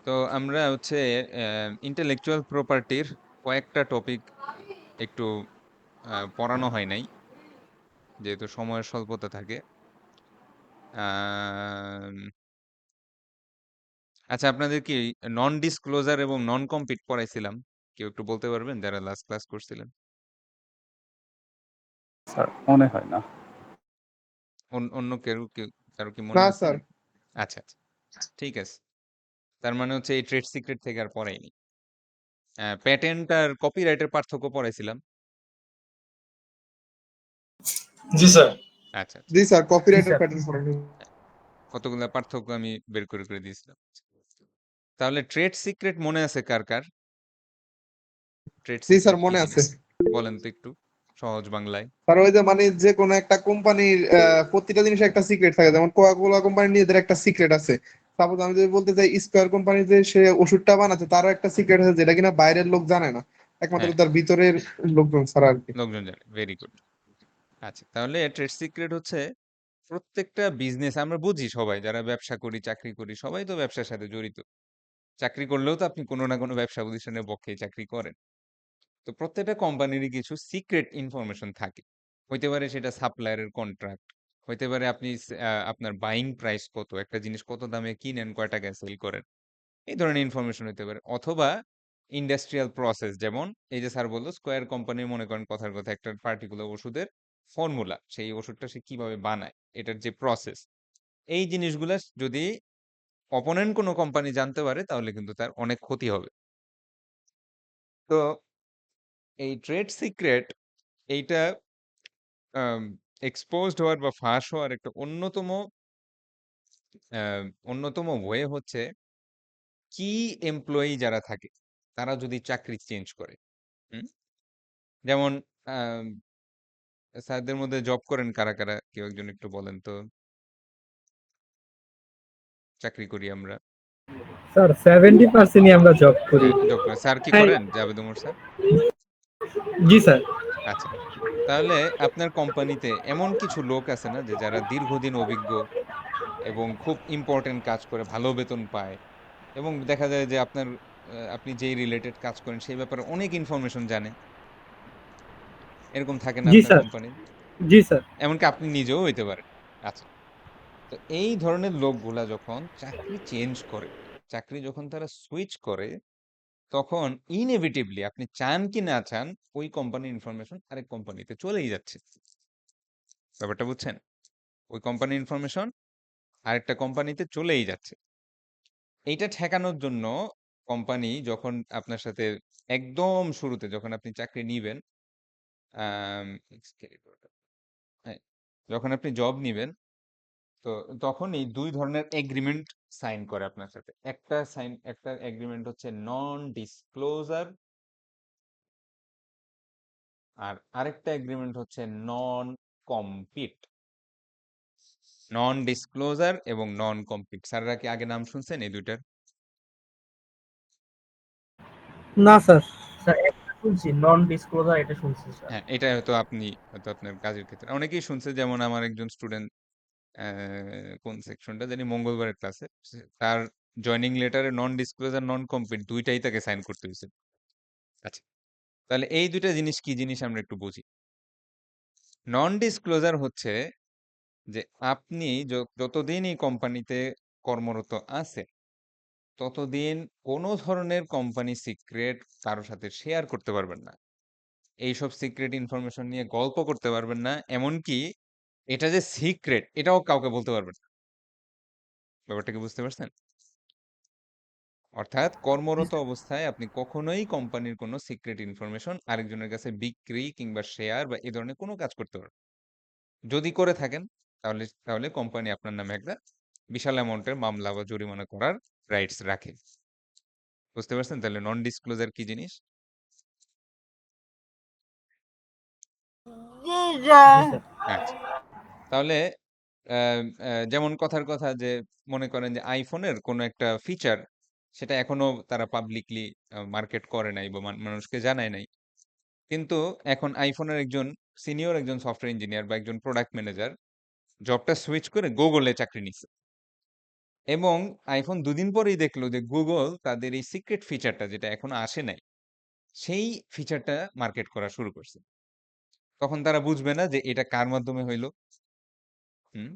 তো আমরা হচ্ছে ইন্টেলেকচুয়াল প্রপার্টির কয়েকটা টপিক একটু পড়ানো হয় নাই, যেহেতু সময়ের স্বল্পতা থাকে। আম, আচ্ছা, আপনাদের কি নন ডিসক্লোজার এবং নন কম্পিট পড়াইছিলাম? কেউ একটু বলতে পারবেন যারা লাস্ট ক্লাস করছিলেন? স্যার মনে হয় না। অন্য কেউ কারো কি মনে না আছে? স্যার। আচ্ছা আচ্ছা, ঠিক আছে। তার মানে হচ্ছে এই ট্রেড সিক্রেট থেকে আর পড়াইনি। প্যাটেন্ট আর কপিরাইটের পার্থক্য পড়াইছিলাম। জি স্যার। আচ্ছা আচ্ছা, জি স্যার, কপিরাইটের প্যাটার্ন পড়ানো। কতগুলো পার্থক্য আমি বের করে করে দিয়েছিলাম। তাহলে ট্রেড সিক্রেট মনে আছে কার কার? ট্রেড জি স্যার, সিক্রেট কি মনে আছে। জিনিস বলেন তো একটু সহজ বাংলায়। স্যার ওই যে মানে যে কোনো একটা কোম্পানির প্রতিটা জিনিসের একটা সিক্রেট থাকে, যেমন কোকা কোলা কোম্পানির নিজেদের একটা সিক্রেট আছে, সাপোজ আমি যদি বলতে চাই স্কয়ার কোম্পানি যে সে ওষুধটা বানাচ্ছে তারও একটা সিক্রেট আছে যেটা কিনা বাইরের লোক জানে না, একমাত্র হ্যাঁ, তার ভিতরের লোকজন ছাড়া আর কি। লোকজন জানে। Very good. আচ্ছা, তাহলে ট্রেড সিক্রেট হচ্ছে প্রত্যেকটা বিজনেস আমরা বুঝি, সবাই যারা ব্যবসা করি, চাকরি করি, সবাই তো ব্যবসার সাথে জড়িত। চাকরি করলেও তো আপনি কোনো না কোনো ব্যবসা প্রতিষ্ঠানের পক্ষে চাকরি করেন। তো প্রত্যেকটা কোম্পানিরই কিছু সিক্রেট ইনফরমেশন থাকে। হইতে পারে সেটা সাপ্লায়ারের কন্ট্রাক্ট, হইতে পারে আপনি আপনার বাইং প্রাইস কত, একটা জিনিস কত দামে কিনেন, কয় টাকায় সেল করেন, এই ধরনের ইনফরমেশন হইতে পারে। অথবা ইন্ডাস্ট্রিয়াল প্রসেস, যেমন এই যে স্যার বললো স্কয়ার কোম্পানি, মনে করেন কথার কথা একটা পার্টিকুলার ওষুধের ফর্মুলা, সেই ওষুধটা সে কিভাবে বানায়, এটার যে প্রসেস, এই জিনিসগুলা যদি অপোনেন্ট কোনো কোম্পানি জানতে পারে তাহলে কিন্তু তার অনেক ক্ষতি হবে। তো এই ট্রেড সিক্রেট, এইটা এক্সপোজড হওয়ার বা ফাঁস হওয়ার একটা অন্যতম ওয়ে হচ্ছে কি এমপ্লয়ি যারা থাকে তারা যদি চাকরি চেঞ্জ করে। হুম? যেমন আম, স্যারদের মধ্যে জব করেন কারা কারা, কেউ একজন একটু বলেন তো। চাকরি করি আমরা। স্যার 70%ই আমরা জব করি। জব করেন স্যার, কি হ্যাঁ, করেন জাভেদ ওমর স্যার? জি স্যার। আচ্ছা, তাহলে আপনার কোম্পানিতে এমন কিছু লোক আছে না যে যারা দীর্ঘদিন অভিজ্ঞ এবং খুব ইম্পর্টেন্ট কাজ করে ভালো বেতন পায়, এবং দেখা যায় যে আপনি যেই রিলেটেড কাজ করেন সেই ব্যাপারে অনেক ইনফরমেশন জানে, এরকম থাকে না জি আপনার স্যার। কোম্পানির? জি স্যার। এমনকি আপনি নিজেও হইতে পারেন। আচ্ছা, তো এই ধরনের লোকগুলা যখন চাকরি চেঞ্জ করে, চাকরি যখন তারা সুইচ করে, তখন ইনএভিটেবলি আপনি চান কি না চান ওই কোম্পানির ইনফরমেশন আরেক কোম্পানিতে চলেই যাচ্ছে। ব্যাপারটা বুঝছেন? ওই কোম্পানির ইনফরমেশন আরেকটা কোম্পানিতে চলেই যাচ্ছে। এইটা ঠেকানোর জন্য কোম্পানি যখন আপনার সাথে একদম শুরুতে যখন আপনি চাকরি নিবেন, আম, হ্যাঁ, যখন আপনি জব নিবেন, তো তখন এই দুই ধরনের এগ্রিমেন্ট সাইন করে আপনার সাথে। একটা এগ্রিমেন্ট হচ্ছে নন ডিসক্লোজার, আর আরেকটা এগ্রিমেন্ট হচ্ছে নন কম্পিট। নন ডিসক্লোজার এবং নন কম্পিট, স্যাররা কি আগে নাম শুনছেন এই দুইটার? না স্যার। স্যার একটা শুনছি, নন ডিসক্লোজার, এটা শুনছি স্যার। হ্যাঁ, এটা হয়তো আপনার কাজের ক্ষেত্রে অনেকেই শুনছে। যেমন আমার একজন স্টুডেন্ট, কোন সেকশনটা জানি, মঙ্গলবারের ক্লাসে, তার জয়নিং লেটারে নন ডিসক্লোজার নন কম্পিট দুইটাই তাকে সাইন করতে হয়েছে। আচ্ছা, তাহলে এই দুইটা জিনিস কি জিনিস আমরা একটু বুঝি। নন ডিসক্লোজার হচ্ছে যে আপনি যতদিন এই কোম্পানিতে কর্মরত আছেন, ততদিন কোনো ধরনের কোম্পানি সিক্রেট কারোর সাথে শেয়ার করতে পারবেন না। এইসব সিক্রেট ইনফরমেশন নিয়ে গল্প করতে পারবেন না, এমনকি এটা যে সিক্রেট এটাও কাউকে বলতে পারবেন না। ব্যাপারটা কি বুঝতে পারছেন? অর্থাৎ কর্মরত অবস্থায় আপনি কখনোই কোম্পানির কোনো সিক্রেট ইনফরমেশন আরেকজনের কাছে বিক্রি কিংবা শেয়ার বা এই ধরনের কোনো কাজ করতে পারবেন না। যদি করে থাকেন তাহলে তাহলে কোম্পানি আপনার নামে একটা বিশাল অ্যামাউন্টের মামলা বা জরিমানা করার রাইটস রাখে। বুঝতে পারছেন তাহলে নন ডিসক্লোজার কি জিনিস? জি স্যার। আচ্ছা, তাহলে যেমন কথার কথা যে মনে করেন যে আইফোনের কোনো একটা ফিচার, সেটা এখনো তারা পাবলিকলি মার্কেট করে নাই বা মানুষকে জানায় নাই, কিন্তু এখন আইফোনের একজন সফটওয়্যার ইঞ্জিনিয়ার বা একজন প্রোডাক্ট ম্যানেজার জবটা সুইচ করে গুগলে চাকরি নিচ্ছে, এবং আইফোন দুদিন পরেই দেখলো যে গুগল তাদের এই সিক্রেট ফিচারটা, যেটা এখনো আসে নাই, সেই ফিচারটা মার্কেট করা শুরু করছে। তখন তারা বুঝবে না যে এটা কার মাধ্যমে হইলো? হুম।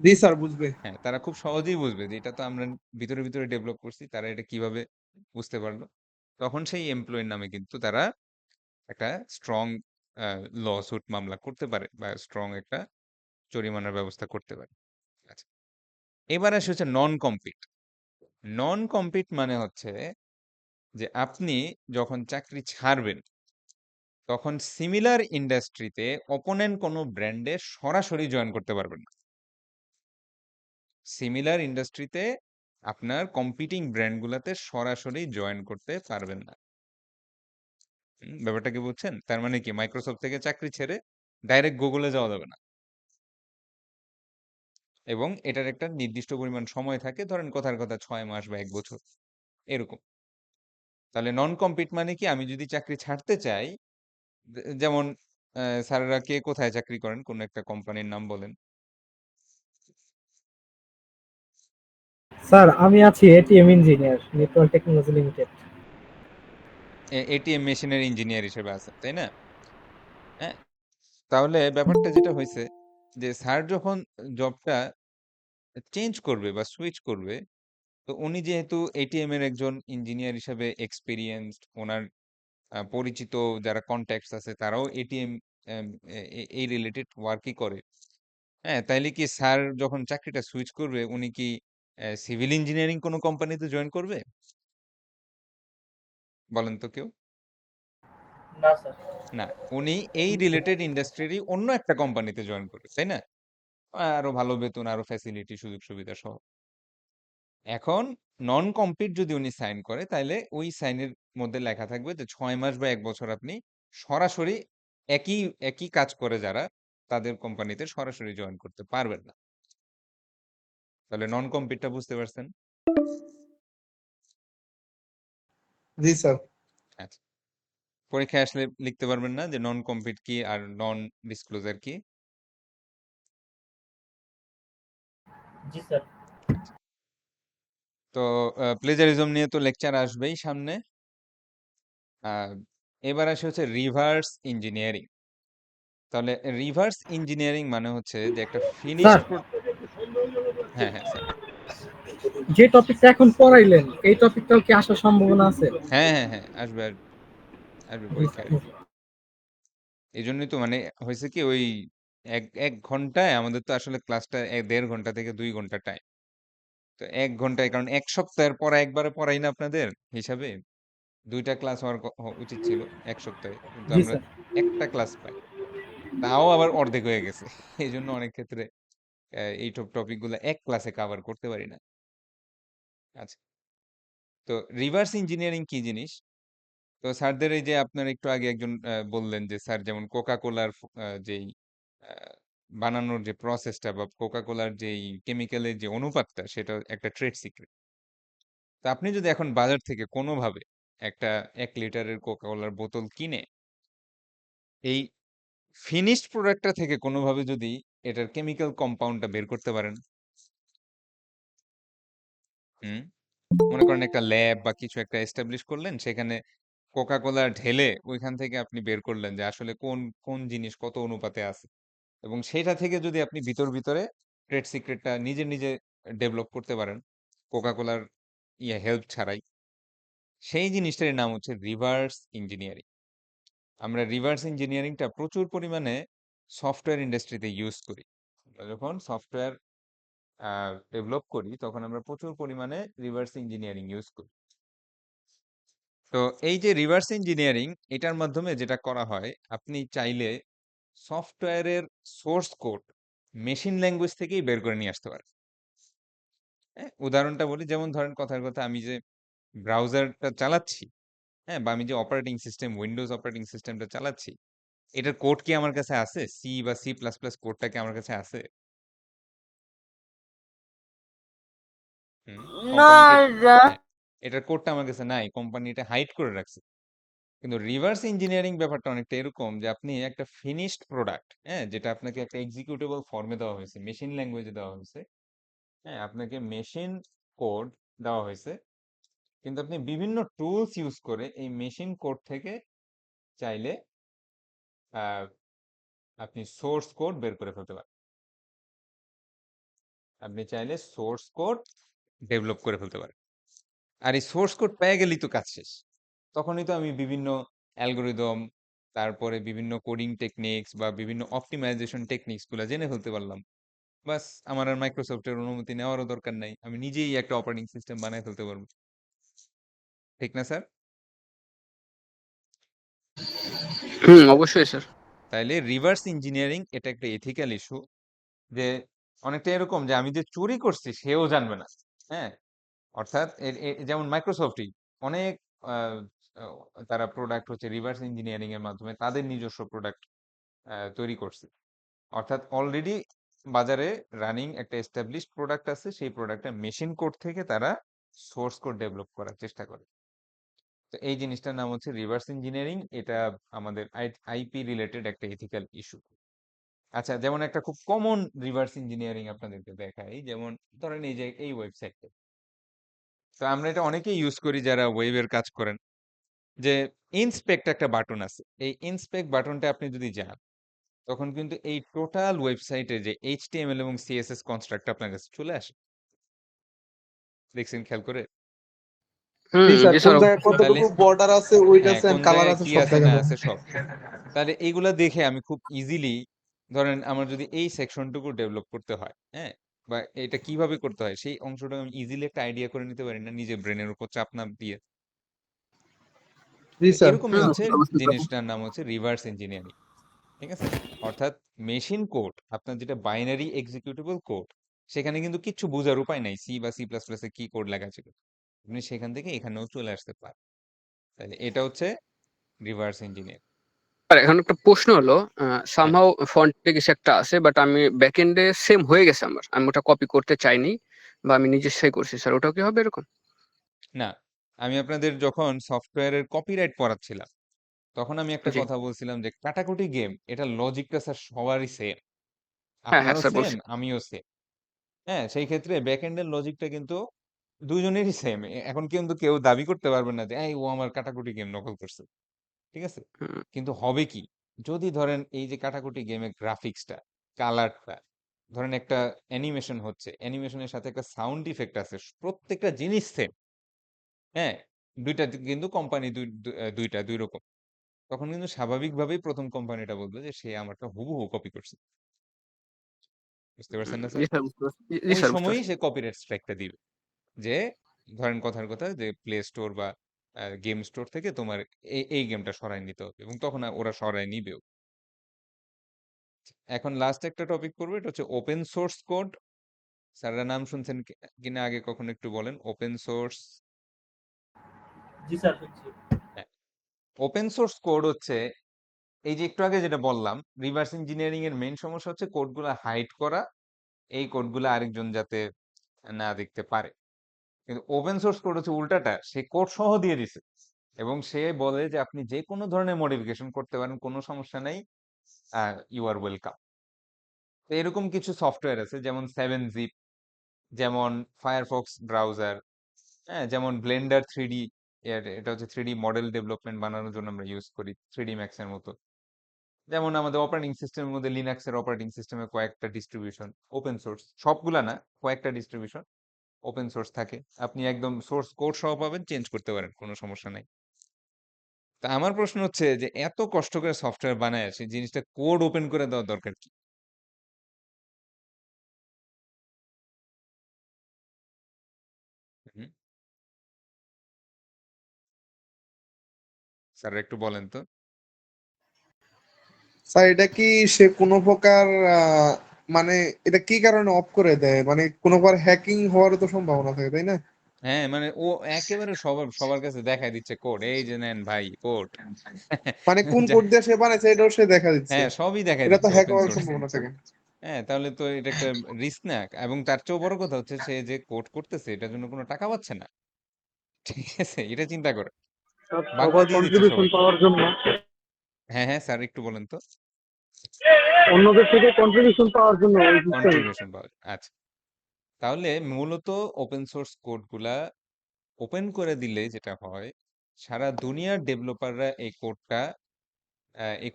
জি স্যার, বুঝবে। হ্যাঁ, তারা খুব সহজেই বুঝবে যে এটা তো আমরা ভিতরে ভিতরে ডেভেলপ করছি, তারা এটা কিভাবে বুঝতে পারলো। তখন সেই এমপ্লয়ির নামে কিন্তু তারা একটা স্ট্রং ল সুট মামলা করতে পারে বা স্ট্রং একটা জরিমানার ব্যবস্থা করতে পারে। আচ্ছা, এবার আসে হচ্ছে নন কম্পিট। নন কম্পিট মানে হচ্ছে যে আপনি যখন চাকরি ছাড়বেন, তখন সিমিলার ইন্ডাস্ট্রিতে অপোনেন্ট কোনো ব্র্যান্ডে সরাসরি জয়েন করতে পারবেন না। সিমিলার ইন্ডাস্ট্রিতে আপনার কম্পিটিং ব্র্যান্ডগুলোতে সরাসরি জয়েন করতে পারবেন না। ব্যাপারটা কি বুঝছেন? তার মানে কি মাইক্রোসফট থেকে চাকরি ছেড়ে ডাইরেক্ট গুগলে যাওয়া যাবে না। এবং এটার একটা নির্দিষ্ট পরিমাণ সময় থাকে, ধরেন কথার কথা 6 মাস বা 1 বছর এরকম। তাহলে নন কম্পিট মানে কি, আমি যদি চাকরি ছাড়তে চাই, যেমন স্যারেরা কে কোথায় চাকরি করেন, কোন একটা কোম্পানির নাম বলেন। স্যার আমি আছি ATM engineer network technology limited. ATM মেশিনের ইঞ্জিনিয়ার হিসেবে আছেন, তাই না? হ্যাঁ, তাহলে ব্যাপারটা যেটা হয়েছে যে স্যার যখন জবটা চেঞ্জ করবে বা সুইচ করবে, তো উনি যেহেতু এটিএম এর একজন ইঞ্জিনিয়ার হিসেবে এক্সপিরিয়েন্সড, ওনার পরিচিত যারা কন্ট্যাক্টস আছে তারাও এটিএম এই রিলেটেড ওয়ার্কই করে। হ্যাঁ, তাইলে কি স্যার যখন চাকরিটা সুইচ করবে, উনি কি সিভিল ইঞ্জিনিয়ারিং কোনো কোম্পানিতে জয়েন করবে? বলেন তো কেউ। না স্যার। না, উনি এই রিলেটেড ইন্ডাস্ট্রিরই অন্য একটা কোম্পানিতে জয়েন করবে, তাই না? আরো ভালো বেতন, আরো ফ্যাসিলিটি, সুযোগ সুবিধা সহ। এখন নন কম্পিট যদি উনি সাইন করে, তাইলে ওই সাইনের মধ্যে লেখা থাকবে যে 6 মাস বা 1 বছর আপনি সরাসরি একই একই কাজ করে যারা, তাদের কোম্পানিতে সরাসরি জয়েন করতে পারবেন না। তাহলে নন কম্পিটটা বুঝতে পারছেন? জি স্যার। আচ্ছা, পরীক্ষায় আসলে লিখতে পারবেন না যে নন কম্পিট কি আর নন ডিসক্লোজার কি? জি স্যার। তো প্লেজারিজম নিয়ে তো লেকচার আসবেই সামনে। আহ, এবার আসে হচ্ছে রিভার্স ইঞ্জিনিয়ারিং। তাহলে রিভার্স ইঞ্জিনিয়ারিং মানে হচ্ছে যে একটা স্যার ফিনিশড। হ্যাঁ, হ্যাঁ স্যার। যে টপিকটা এখন পড়াইলেন এই টপিকটাও কি আসার সম্ভাবনা আছে? হ্যাঁ, হ্যাঁ, হ্যাঁ, আসবে আসবে, আসবে জি পরীক্ষায় স্যার। আসবে। এই জন্যই তো মানে হয়েছে কি, ওই এক এক ঘন্টায় আমাদের তো আসলে ক্লাসটা 1.5 ঘন্টা থেকে 2 ঘন্টা টাইম। তো 1 ঘন্টায়, কারণ 1 সপ্তাহের পড়া একবারে পড়াই না আপনাদের হিসাবে, 2টা ক্লাস হওয়ার উচিত ছিল 1 সপ্তাহে, কিন্তু জি আমরা স্যার। একটা ক্লাস পাই, তাও আবার অর্ধেক হয়ে গেছে। এই জন্য অনেক ক্ষেত্রে এই টপিক গুলো এক ক্লাসে কভার করতে পারি না। আচ্ছা, তো রিভার্স ইঞ্জিনিয়ারিং কি জিনিস? তো স্যারদের এই যে আপনার একটু আগে একজন বললেন যে স্যার যেমন কোকা কোলার যেই আহ, বানানোর যে প্রসেসটা বা কোকা কোলার যেই কেমিক্যালের যে অনুপাতটা, সেটা একটা ট্রেড সিক্রেট। তো আপনি যদি এখন বাজার থেকে কোনোভাবে একটা 1 লিটারের কোকা কোলার বোতল কিনে এই ফিনিশড প্রোডাক্টটা থেকে কোনোভাবে যদি এটার কেমিক্যাল কম্পাউন্ডটা বের করতে পারেন, হুম, মনে করেন একটা ল্যাব বা কিছু একটা এস্টাবলিশ করলেন, সেখানে কোকা কোলা ঢেলে ওইখান থেকে আপনি বের করলেন যে আসলে কোন কোন জিনিস কত অনুপাতে আছে, এবং সেটা থেকে যদি আপনি ভিতরে ট্রেড সিক্রেটটা নিজে নিজে ডেভেলপ করতে পারেন কোকা কোলার হেল্প ছাড়াই, সেই জিনিসটার নাম হচ্ছে রিভার্স ইঞ্জিনিয়ারিং। আমরা রিভার্স ইঞ্জিনিয়ারিংটা প্রচুর পরিমাণে সফটওয়্যার ইন্ডাস্ট্রিতে ইউজ করি। আমরা যখন সফটওয়্যার ডেভেলপ করি, তখন আমরা প্রচুর পরিমাণে রিভার্স ইঞ্জিনিয়ারিং ইউজ করি। তো এই যে রিভার্স ইঞ্জিনিয়ারিং, এটার মাধ্যমে যেটা করা হয়, আপনি চাইলে সফটওয়্যারের সোর্স কোড মেশিন ল্যাঙ্গুয়েজ থেকেই বের করে নিয়ে আসতে পারেন। হ্যাঁ, উদাহরণটা বলি, যেমন ধরেন কথার কথা আমি যে ব্রাউজারটা চালাচ্ছি, হ্যাঁ, বা আমি যে অপারেটিং সিস্টেম, উইন্ডোজ অপারেটিং সিস্টেমটা চালাচ্ছি, এটার কোড কি আমার কাছে আছে? সি বা সি প্লাস প্লাস কোডটা কি আমার কাছে আছে? হুম, না কোম্পানিটা, যা। হ্যাঁ, এটার কোডটা আমার কাছে নাই, কোম্পানি এটা হাইড করে রাখছে। কিন্তু রিভার্স ইঞ্জিনিয়ারিং ব্যাপারটা অনেকটা এরকম যে আপনি একটা ফিনিশড প্রোডাক্ট, হ্যাঁ, যেটা আপনাকে একটা এক্সিকিউটেবল ফর্মে দেওয়া হয়েছে, মেশিন ল্যাঙ্গুয়েজে দেওয়া হয়েছে, হ্যাঁ, আপনাকে মেশিন কোড দেওয়া হয়েছে, কিন্তু আপনি বিভিন্ন টুলস ইউজ করে এই মেশিন কোড থেকে চাইলে আহ, আপনি সোর্স কোড বের করে ফেলতে পারেন। আপনি চাইলে সোর্স কোড ডেভেলপ করে ফেলতে পারেন। আর এই সোর্স কোড পেয়ে গেলেই তো কাজ শেষ। তখনই তো আমি বিভিন্ন অ্যালগোরিদম, তারপরে বিভিন্ন কোডিং টেকনিক্স বা বিভিন্ন অপটিমাইজেশন টেকনিক্স গুলো জেনে ফেলতে পারলাম। বাস, আমার আর মাইক্রোসফটের অনুমতি নেওয়ারও দরকার নাই, আমি নিজেই একটা অপারেটিং সিস্টেম বানায় ফেলতে পারবো। ঠিক না স্যার? অবশ্যই স্যার। তাইলে রিভার্স ইঞ্জিনিয়ারিং এটা একটা এথিক্যাল ইস্যু, যে অনেকটা এরকম যে আমি যে চুরি করছি সেও জানবে না। হ্যাঁ, অর্থাৎ যেমন মাইক্রোসফটই অনেক আহ, আহ, তারা প্রোডাক্ট হচ্ছে রিভার্স ইঞ্জিনিয়ারিং এর মাধ্যমে তাদের নিজস্ব প্রোডাক্ট তৈরি করছে। অর্থাৎ অলরেডি বাজারে রানিং একটা এস্টাবলিশড প্রোডাক্ট আছে, সেই প্রোডাক্টটা মেশিন কোড থেকে তারা সোর্স কোড ডেভেলপ করার চেষ্টা করে। তো এই জিনিসটার নাম হচ্ছে রিভার্স ইঞ্জিনিয়ারিং। এটা আমাদের আইপি রিলেটেড একটা এথিক্যাল ইস্যু। আচ্ছা, যেমন একটা খুব কমন রিভার্স ইঞ্জিনিয়ারিং আপনাদেরকে দেখাই, যেমন ধরেন এই যে এই ওয়েবসাইটটা। তো আমরা এটা অনেকেই ইউজ করি যারা ওয়েবের কাজ করেন, যে ইনস্পেক্ট একটা বাটন আছে। এই ইনস্পেক্ট বাটনটা আপনি যদি যান, তখন কিন্তু এই টোটাল ওয়েবসাইটে যে এইচটিএমএল এবং সিএসএস কনস্ট্রাক্ট আপনার কাছে চলে আসে। দেখছেন খেয়াল করে? জি স্যার, জি কোন স্যার। জায়গায় তাহলে কতটুকু বর্ডার আছে, উইডথ হ্যাঁ, আছে, কোন কালার জায়গায় আছে, কি সব আছে দেখা না যায়। আছে সব। তাহলে এইগুলা দেখে আমি খুব ইজিলি, ধরেন আমার যদি এই সেকশনটুকু ডেভেলপ করতে হয়, হ্যাঁ, বা এটা কিভাবে করতে হয় সেই অংশটা আমি ইজিলি একটা আইডিয়া করে নিতে পারি না নিজে ব্রেনের উপর চাপ না দিয়ে। জি তো স্যার। এরকমই হচ্ছে, জিনিসটার নাম হচ্ছে রিভার্স ইঞ্জিনিয়ারিং। ঠিক আছে? অর্থাৎ মেশিন কোড, আপনার যেটা বাইনারি এক্সিকিউটেবল কোড, সেখানে কিন্তু কিচ্ছু বোঝার উপায় নাই সি বা সি প্লাস প্লাসে কি কোড লেখা ছিল। আপনি সেখান থেকে এখানেও চলে আসতে পারেন। তাহলে এটা হচ্ছে রিভার্স ইঞ্জিনিয়ার। আর এখন একটা প্রশ্ন হলো, হ্যাঁ, সামহাও ফন্টে কিছু একটা আছে, বাট আমি ব্যাকএন্ডে সেম হয়ে গেছে আমার, আমি ওটা কপি করতে চাইনি বা আমি নিজস্বই করছি স্যার, ওটাও কি হবে এরকম? না, আমি আপনাদের যখন সফটওয়্যারের কপিরাইট পড়াচ্ছিলাম, তখন আমি একটা জি। কথা বলছিলাম যে কাটাকুটি গেম, এটা লজিকটা স্যার সবারই সেম। হ্যাঁ হ্যাঁ আপনারও স্যার সেম, বলছি। আমিও সেম। হ্যাঁ, সেই ক্ষেত্রে ব্যাকএন্ডের লজিকটা কিন্তু দুজনেরই সেম। এখন কিন্তু কেউ দাবি করতে পারবে না যে এই ও আমার কাটাকুটি গেম নকল করছে। ঠিক আছে? হুম, কিন্তু হবে কি, যদি ধরেন এই যে কাটাকুটি গেমের গ্রাফিক্সটা, কালারটা, ধরেন একটা অ্যানিমেশন হচ্ছে, অ্যানিমেশনের সাথে একটা সাউন্ড ইফেক্ট আছে, প্রত্যেকটা জিনিস সেম। হ্যাঁ, দুইটা কিন্তু কোম্পানি দুইটা দুই রকম। তখন কিন্তু স্বাভাবিকভাবেই প্রথম কোম্পানিটা বলবে যে সে আমারটা হুবহু কপি করছে। বুঝতে পারছেন না জি স্যার? স্যার বুঝতে পারছি, জি ওই স্যার বুঝতে সময়ই পারছি। সে কপিরাইট স্ট্রাইকটা দিবে, যে ধরেন কথার কথা যে প্লে স্টোর বা গেম স্টোর থেকে তোমার এই গেমটা সরায় নিতে হবে, এবং তখন ওরা সরায় নিবেও। এখন লাস্ট একটা টপিক পড়বো, এটা হচ্ছে ওপেন সোর্স কোড। স্যাররা নাম শুনছেন কিনা আগে কখনো একটু বলেন, ওপেন সোর্স। জি স্যার, শুনছি। হ্যাঁ, ওপেন সোর্স কোড হচ্ছে এই যে একটু আগে যেটা বললাম, রিভার্স ইঞ্জিনিয়ারিং এর মেইন সমস্যা হচ্ছে কোডগুলো হাইড করা, এই কোডগুলো আরেকজন যাতে না দেখতে পারে। কিন্তু ওপেন সোর্স কোড হচ্ছে উল্টাটা, সে কোড সহ দিয়ে দিছে এবং সে বলে যে আপনি যে কোনো ধরনের মডিফিকেশন করতে পারেন, কোনো সমস্যা নাই, ইউ আর ওয়েলকাম। তো এরকম কিছু সফটওয়্যার আছে, যেমন 7zip, যেমন ফায়ারফক্স ব্রাউজার, হ্যাঁ, যেমন ব্লেন্ডার 3D, এটা হচ্ছে 3D মডেল ডেভেলপমেন্ট বানানোর জন্য আমরা ইউজ করি, 3D ম্যাক্স এর মতো। যেমন আমাদের অপারেটিং সিস্টেমের মধ্যে লিনাক্সের অপারেটিং সিস্টেমে কয়েকটা ডিস্ট্রিবিউশন ওপেন সোর্স, সবগুলা না, কয়েকটা ডিস্ট্রিবিউশন ওপেন সোর্স থাকে। আপনি একদম সোর্স কোড সহ পাবেন, চেঞ্জ করতে পারেন, কোনো সমস্যা নাই। তা আমার প্রশ্ন হচ্ছে যে এত কষ্ট করে সফটওয়্যার বানায় সেই জিনিসটা কোড ওপেন করে দেওয়ার দরকার কি? হুম, স্যার একটু বলেন তো। স্যার, এটা কি সে কোনো প্রকার মানে এটা কি কারণে অফ করে দেয়? মানে কোনো প্রকার হ্যাকিং হওয়ারও তো সম্ভাবনা থাকে, তাই না? হ্যাঁ, মানে ও একেবারে সবার সবার কাছে দেখায় দিচ্ছে কোড, এই যে নেন ভাই কোড। মানে কোন কোড দিয়ে সে বানাইছে এটাও সে দেখা দিচ্ছে। হ্যাঁ, সবই দেখায় এটা তো দিচ্ছে হ্যাক ওপেন হওয়ার সোর্স। সম্ভাবনা থাকে। হ্যাঁ, তাহলে তো এটা একটা রিস্ক না, এবং তার চেয়েও বড় কথা হচ্ছে সে যে কোড করতেছে এটার জন্য কোনো টাকা পাচ্ছে না। ঠিক আছে, এটা চিন্তা করে বাগ সবার দিয়ে দিয়ে দিচ্ছে কন্ট্রিবিউশন সবাইকে। পাওয়ার জন্য, হ্যাঁ হ্যাঁ স্যার একটু বলেন তো। অন্যদের থেকে কন্ট্রিবিউশন পাওয়ার জন্য এই সিস্টেম। কন্ট্রিবিউশন পাওয়া যায়। আচ্ছা, তাহলে মূলত ওপেন সোর্স কোডগুলা ওপেন করে দিলে যেটা হয়, সারা দুনিয়ার ডেভেলপাররা এই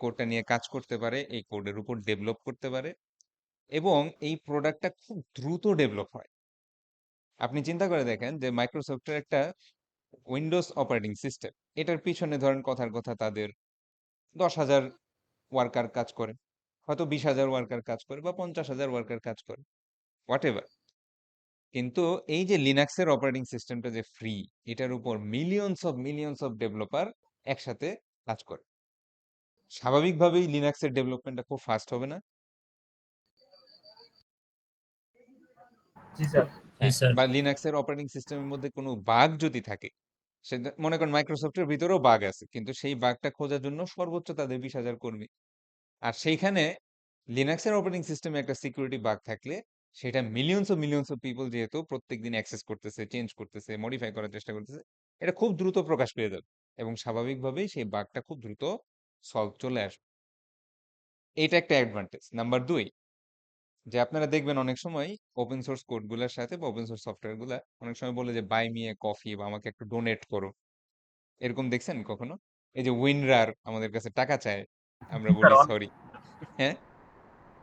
কোডটা নিয়ে কাজ করতে পারে, এই কোডের উপর ডেভেলপ করতে পারে, এবং এই প্রোডাক্টটা খুব দ্রুত ডেভেলপ হয়। আপনি চিন্তা করে দেখেন যে মাইক্রোসফটের একটা উইন্ডোজ অপারেটিং সিস্টেম, এটার পিছনে ধরেন কথার কথা তাদের 10,000 ওয়ার্কার কাজ করে, হয়তো 20,000 ওয়ার্কার কাজ করে, বা 50,000 ওয়ার্কার কাজ করে, হোয়াট এভার। কিন্তু এই যে লিনাক্সের অপারেটিং সিস্টেমটা যে ফ্রি, এটার উপর মিলিয়নস অফ ডেভেলপার একসাথে কাজ করে। স্বাভাবিকভাবেই লিনাক্সের ডেভেলপমেন্টটা খুব ফাস্ট হবে না? জি স্যার। হ্যাঁ, বা লিনাক্সের অপারেটিং সিস্টেমের মধ্যে কোনো বাগ যদি থাকে, মনে করেন মাইক্রোসফটের ভিতরেও বাগ আছে, কিন্তু সেই বাগটা খোঁজার জন্য সর্বোচ্চ তাদের 20,000 কর্মী। আর সেইখানে লিনাক্সের অপারেটিং সিস্টেমে একটা সিকিউরিটি বাগ থাকলে সেটা মিলিয়নস অফ পিপল যেহেতু প্রত্যেকদিন অ্যাক্সেস করতেছে, চেঞ্জ করতেছে, মডিফাই করার চেষ্টা করতেছে, এটা খুব দ্রুত প্রকাশ পেয়ে যাবে এবং স্বাভাবিকভাবেই সেই বাগটা খুব দ্রুত সলভ চলে আসবে। এটা একটা অ্যাডভান্টেজ। নাম্বার 2, যে আপনারা দেখবেন অনেক সময় ওপেন সোর্স কোডগুলোর সাথে বা ওপেন সোর্স সফটওয়্যারগুলা অনেক সময় বলে যে বাই মি এ কফি বা আমাকে একটু ডোনেট করো। এরকম দেখছেন কখনো? এই যে উইনরার আমাদের কাছে টাকা চায়, আমরা জি স্যার বলি সরি। হ্যাঁ?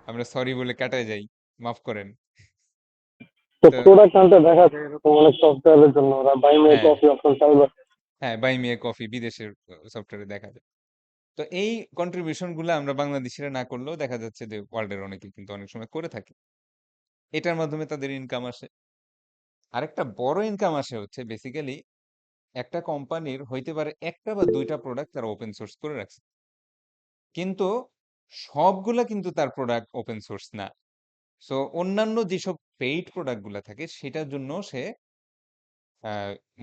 আমরা সরি বলে কাটায় যাই। মাফ করেন। তো তো প্রোডাক্ট আনতে দেখা যায় এরকম অনেক সফটওয়্যারের জন্য ওরা বাই মি হ্যাঁ, কফি অপশন চাইবে। হ্যাঁ, বাই মি এ কফি বিদেশের সফটওয়্যারে দেখা যায়। তো এই কন্ট্রিবিউশন গুলো আমরা বাংলাদেশিরা না করলেও দেখা যাচ্ছে যে ওয়ার্ল্ডের অনেকে কিন্তু অনেক সময় করে থাকে। এটার মাধ্যমে তাদের ইনকাম আসে। আরেকটা বড় ইনকাম আসে হচ্ছে বেসিক্যালি একটা কোম্পানির হইতে পারে একটা বা দুইটা প্রোডাক্ট তারা ওপেন সোর্স করে রাখছে। কিন্তু সবগুলা কিন্তু তার প্রোডাক্ট ওপেন সোর্স না। সো অন্যান্য যেসব পেইড প্রোডাক্ট গুলা থাকে সেটার জন্য সে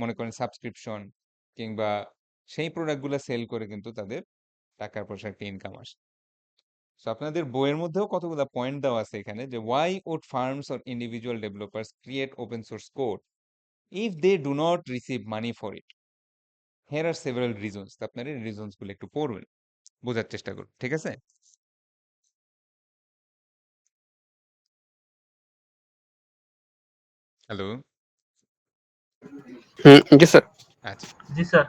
মনে করেন সাবস্ক্রিপশন কিংবা সেই প্রোডাক্ট গুলা সেল করে কিন্তু তাদের টাকার পয়সা একটা ইনকাম আসে। সো আপনাদের বইয়ের মধ্যেও কতগুলা পয়েন্ট দেওয়া আছে এখানে যে why would firms or individual developers create open source code if they do not receive money for it? Here are several reasons. তো আপনারা এই রিজনস গুলো একটু পড়বেন, বোঝার চেষ্টা করুন, ঠিক আছে? হ্যালো, জি স্যার। আচ্ছা, জি স্যার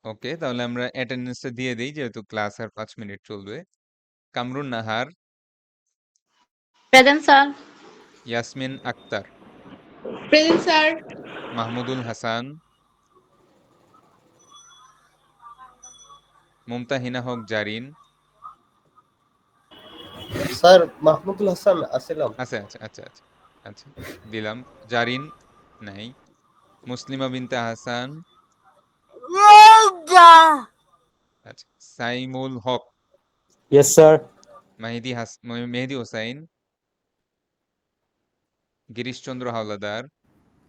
ওকে, তাহলে আমরা অ্যাটেন্ডেন্সটা দিয়ে দেই যেহেতু ক্লাস আর 5 মিনিট চলবে। Kamrun Nahar, present sir. Yasmin Akter, present sir. Mahmudul Hasan, Mumtahina Haque Zarin. Sir Mahmudul Hasan আসিলাম। আচ্ছা আচ্ছা আচ্ছা আচ্ছা আচ্ছা, দিলাম। জারিন নাই। মুসলিমা বিনতে হাসান, আচ্ছা। Saimul Haque, yes sir. Mehedi Hossain, Girishchandra Howlader,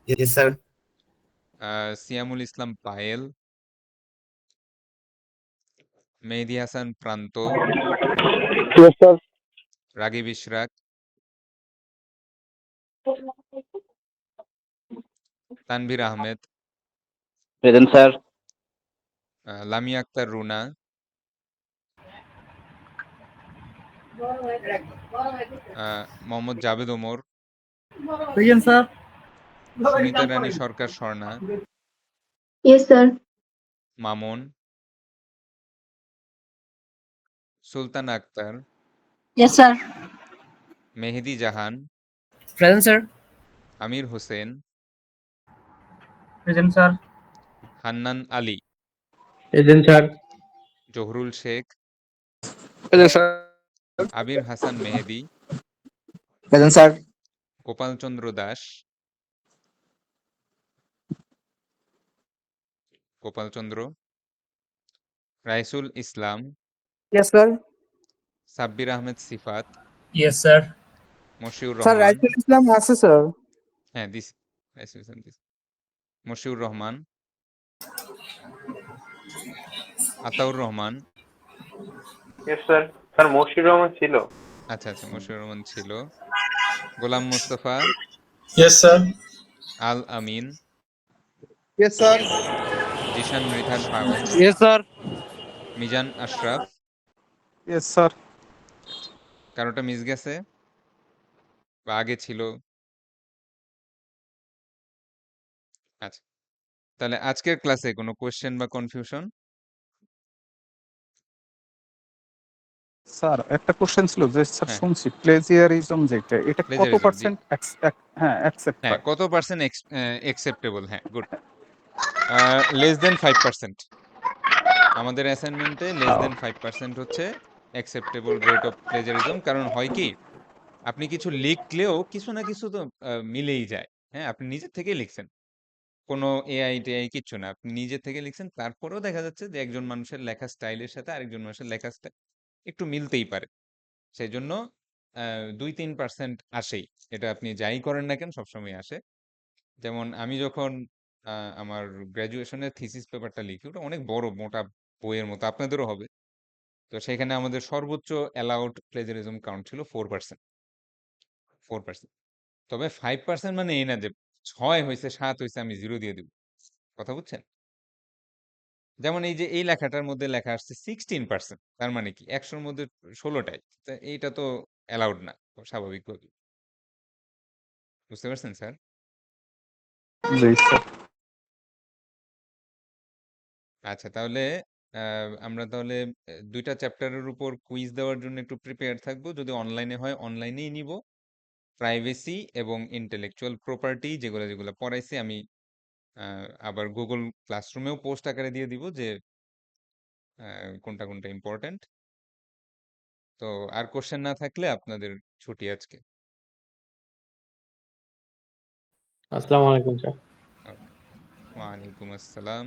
yes sir. Siamul Islam Payel, Mehedi Hasan Pranto, yes sir. Ragib Ishrak, Tanvir Ahmed, present sir. Lamia Akter Runa, Mohammad Javed Omar, present sir. Sunita Rani Sarkar Swarna, yes sir. Mamun, Sultana Akter, yes sir. Mehedi Jahan, present sir. Amir Hossain, present sir Hannan Ali, present sir. Zahurul Sheikh, present sir. Abir Hasan Mehedi, present sir. Gopal Chandra Das, Gopal Chandra, Raisul Islam, yes sir. Sabbir Ahmed Sifat, yes sir Moshiur sir Rahman, Raisul Islam আছে স্যার। হ্যাঁ this, Raisul Islam this, Moshiur Rahman, Ataur Rahman, yes sir. Sir Moshiur Rahman ছিল। আচ্ছা আচ্ছা, মশিউর রহমান ছিল, Golam Mostafa, yes sir Al Amin, yes sir. Zishan মৃধার Payel, yes sir. Mizan Ashraf. Yes sir. কারোটা মিস গেছে বা আগে ছিল? আচ্ছা, তাহলে আজকের ক্লাসে কোনো কোয়েশ্চেন বা কনফিউশন? স্যার একটা কোশ্চেন ছিল যে স্যার হ্যাঁ, শুনছি প্লেজিয়ারিজম যেটা এটা কত প্লেজারিজম, জি। পার্সেন্ট হ্যাঁ অ্যাকসেপ্ট হ্যাঁ, হয়? কত পার্সেন্ট একসেপ্টেবল? হ্যাঁ, গুড। Less than 5%। আমাদের অ্যাসাইনমেন্টে লেস দেন 5% হচ্ছে অ্যাকসেপ্টেবল রেট অফ প্লেজারিজম। কারণ হয় কি, আপনি কিছু লিখলেও কিছু না কিছু তো মিলেই যায়। হ্যাঁ, আপনি নিজের থেকেই লিখছেন, কোনো এআই টেআই কিচ্ছু না, আপনি নিজে থেকে লিখছেন, তারপরেও দেখা যাচ্ছে যে একজন মানুষের লেখা স্টাইলের সাথে আরেকজন মানুষের লেখা স্টাইল একটু মিলতেই পারে। সেই জন্য 2-3% আসেই, এটা আপনি যাই করেন না কেন সবসময় আসে। যেমন আমি যখন আমার গ্র্যাজুয়েশনের থিসিস পেপারটা লিখি, ওটা অনেক বড় মোটা বইয়ের মতো, আপনাদেরও হবে। তো সেখানে আমাদের সর্বোচ্চ অ্যালাউড প্লেজারিজম কাউন্ট ছিল 4%। 4%। তবে 5% মানে এই না যে 6 হইছে 7 হইছে আমি 0 দিয়ে দিব। কথা বুঝছেন? যেমন এই যে এই লেখাটার মধ্যে লেখা আসছে 16%, তার মানে কি 100 এর মধ্যে 16টাই। তা এইটা তো অ্যালাউড না স্বাভাবিকভাবে। বুঝতে পারছেন স্যার? জি স্যার। আচ্ছা তাহলে আমরা তাহলে 2টা চ্যাপ্টারের উপর কুইজ দেওয়ার জন্য একটু প্রিপেয়ার থাকবো। যদি অনলাইনে হয় অনলাইনেই নিব। প্রাইভেসি এবং ইন্টেলেকচুয়াল প্রপার্টি যেগুলো পড়াইছি আমি আবার গুগল ক্লাসরুমেও পোস্ট আকারে দিয়ে দিব যে কোনটা কোনটা ইম্পর্টেন্ট। তো আর কোশ্চেন না থাকলে আপনাদের ছুটি আজকে। আসসালামু আলাইকুম স্যার। ওকে। ওয়ালাইকুম আসসালাম।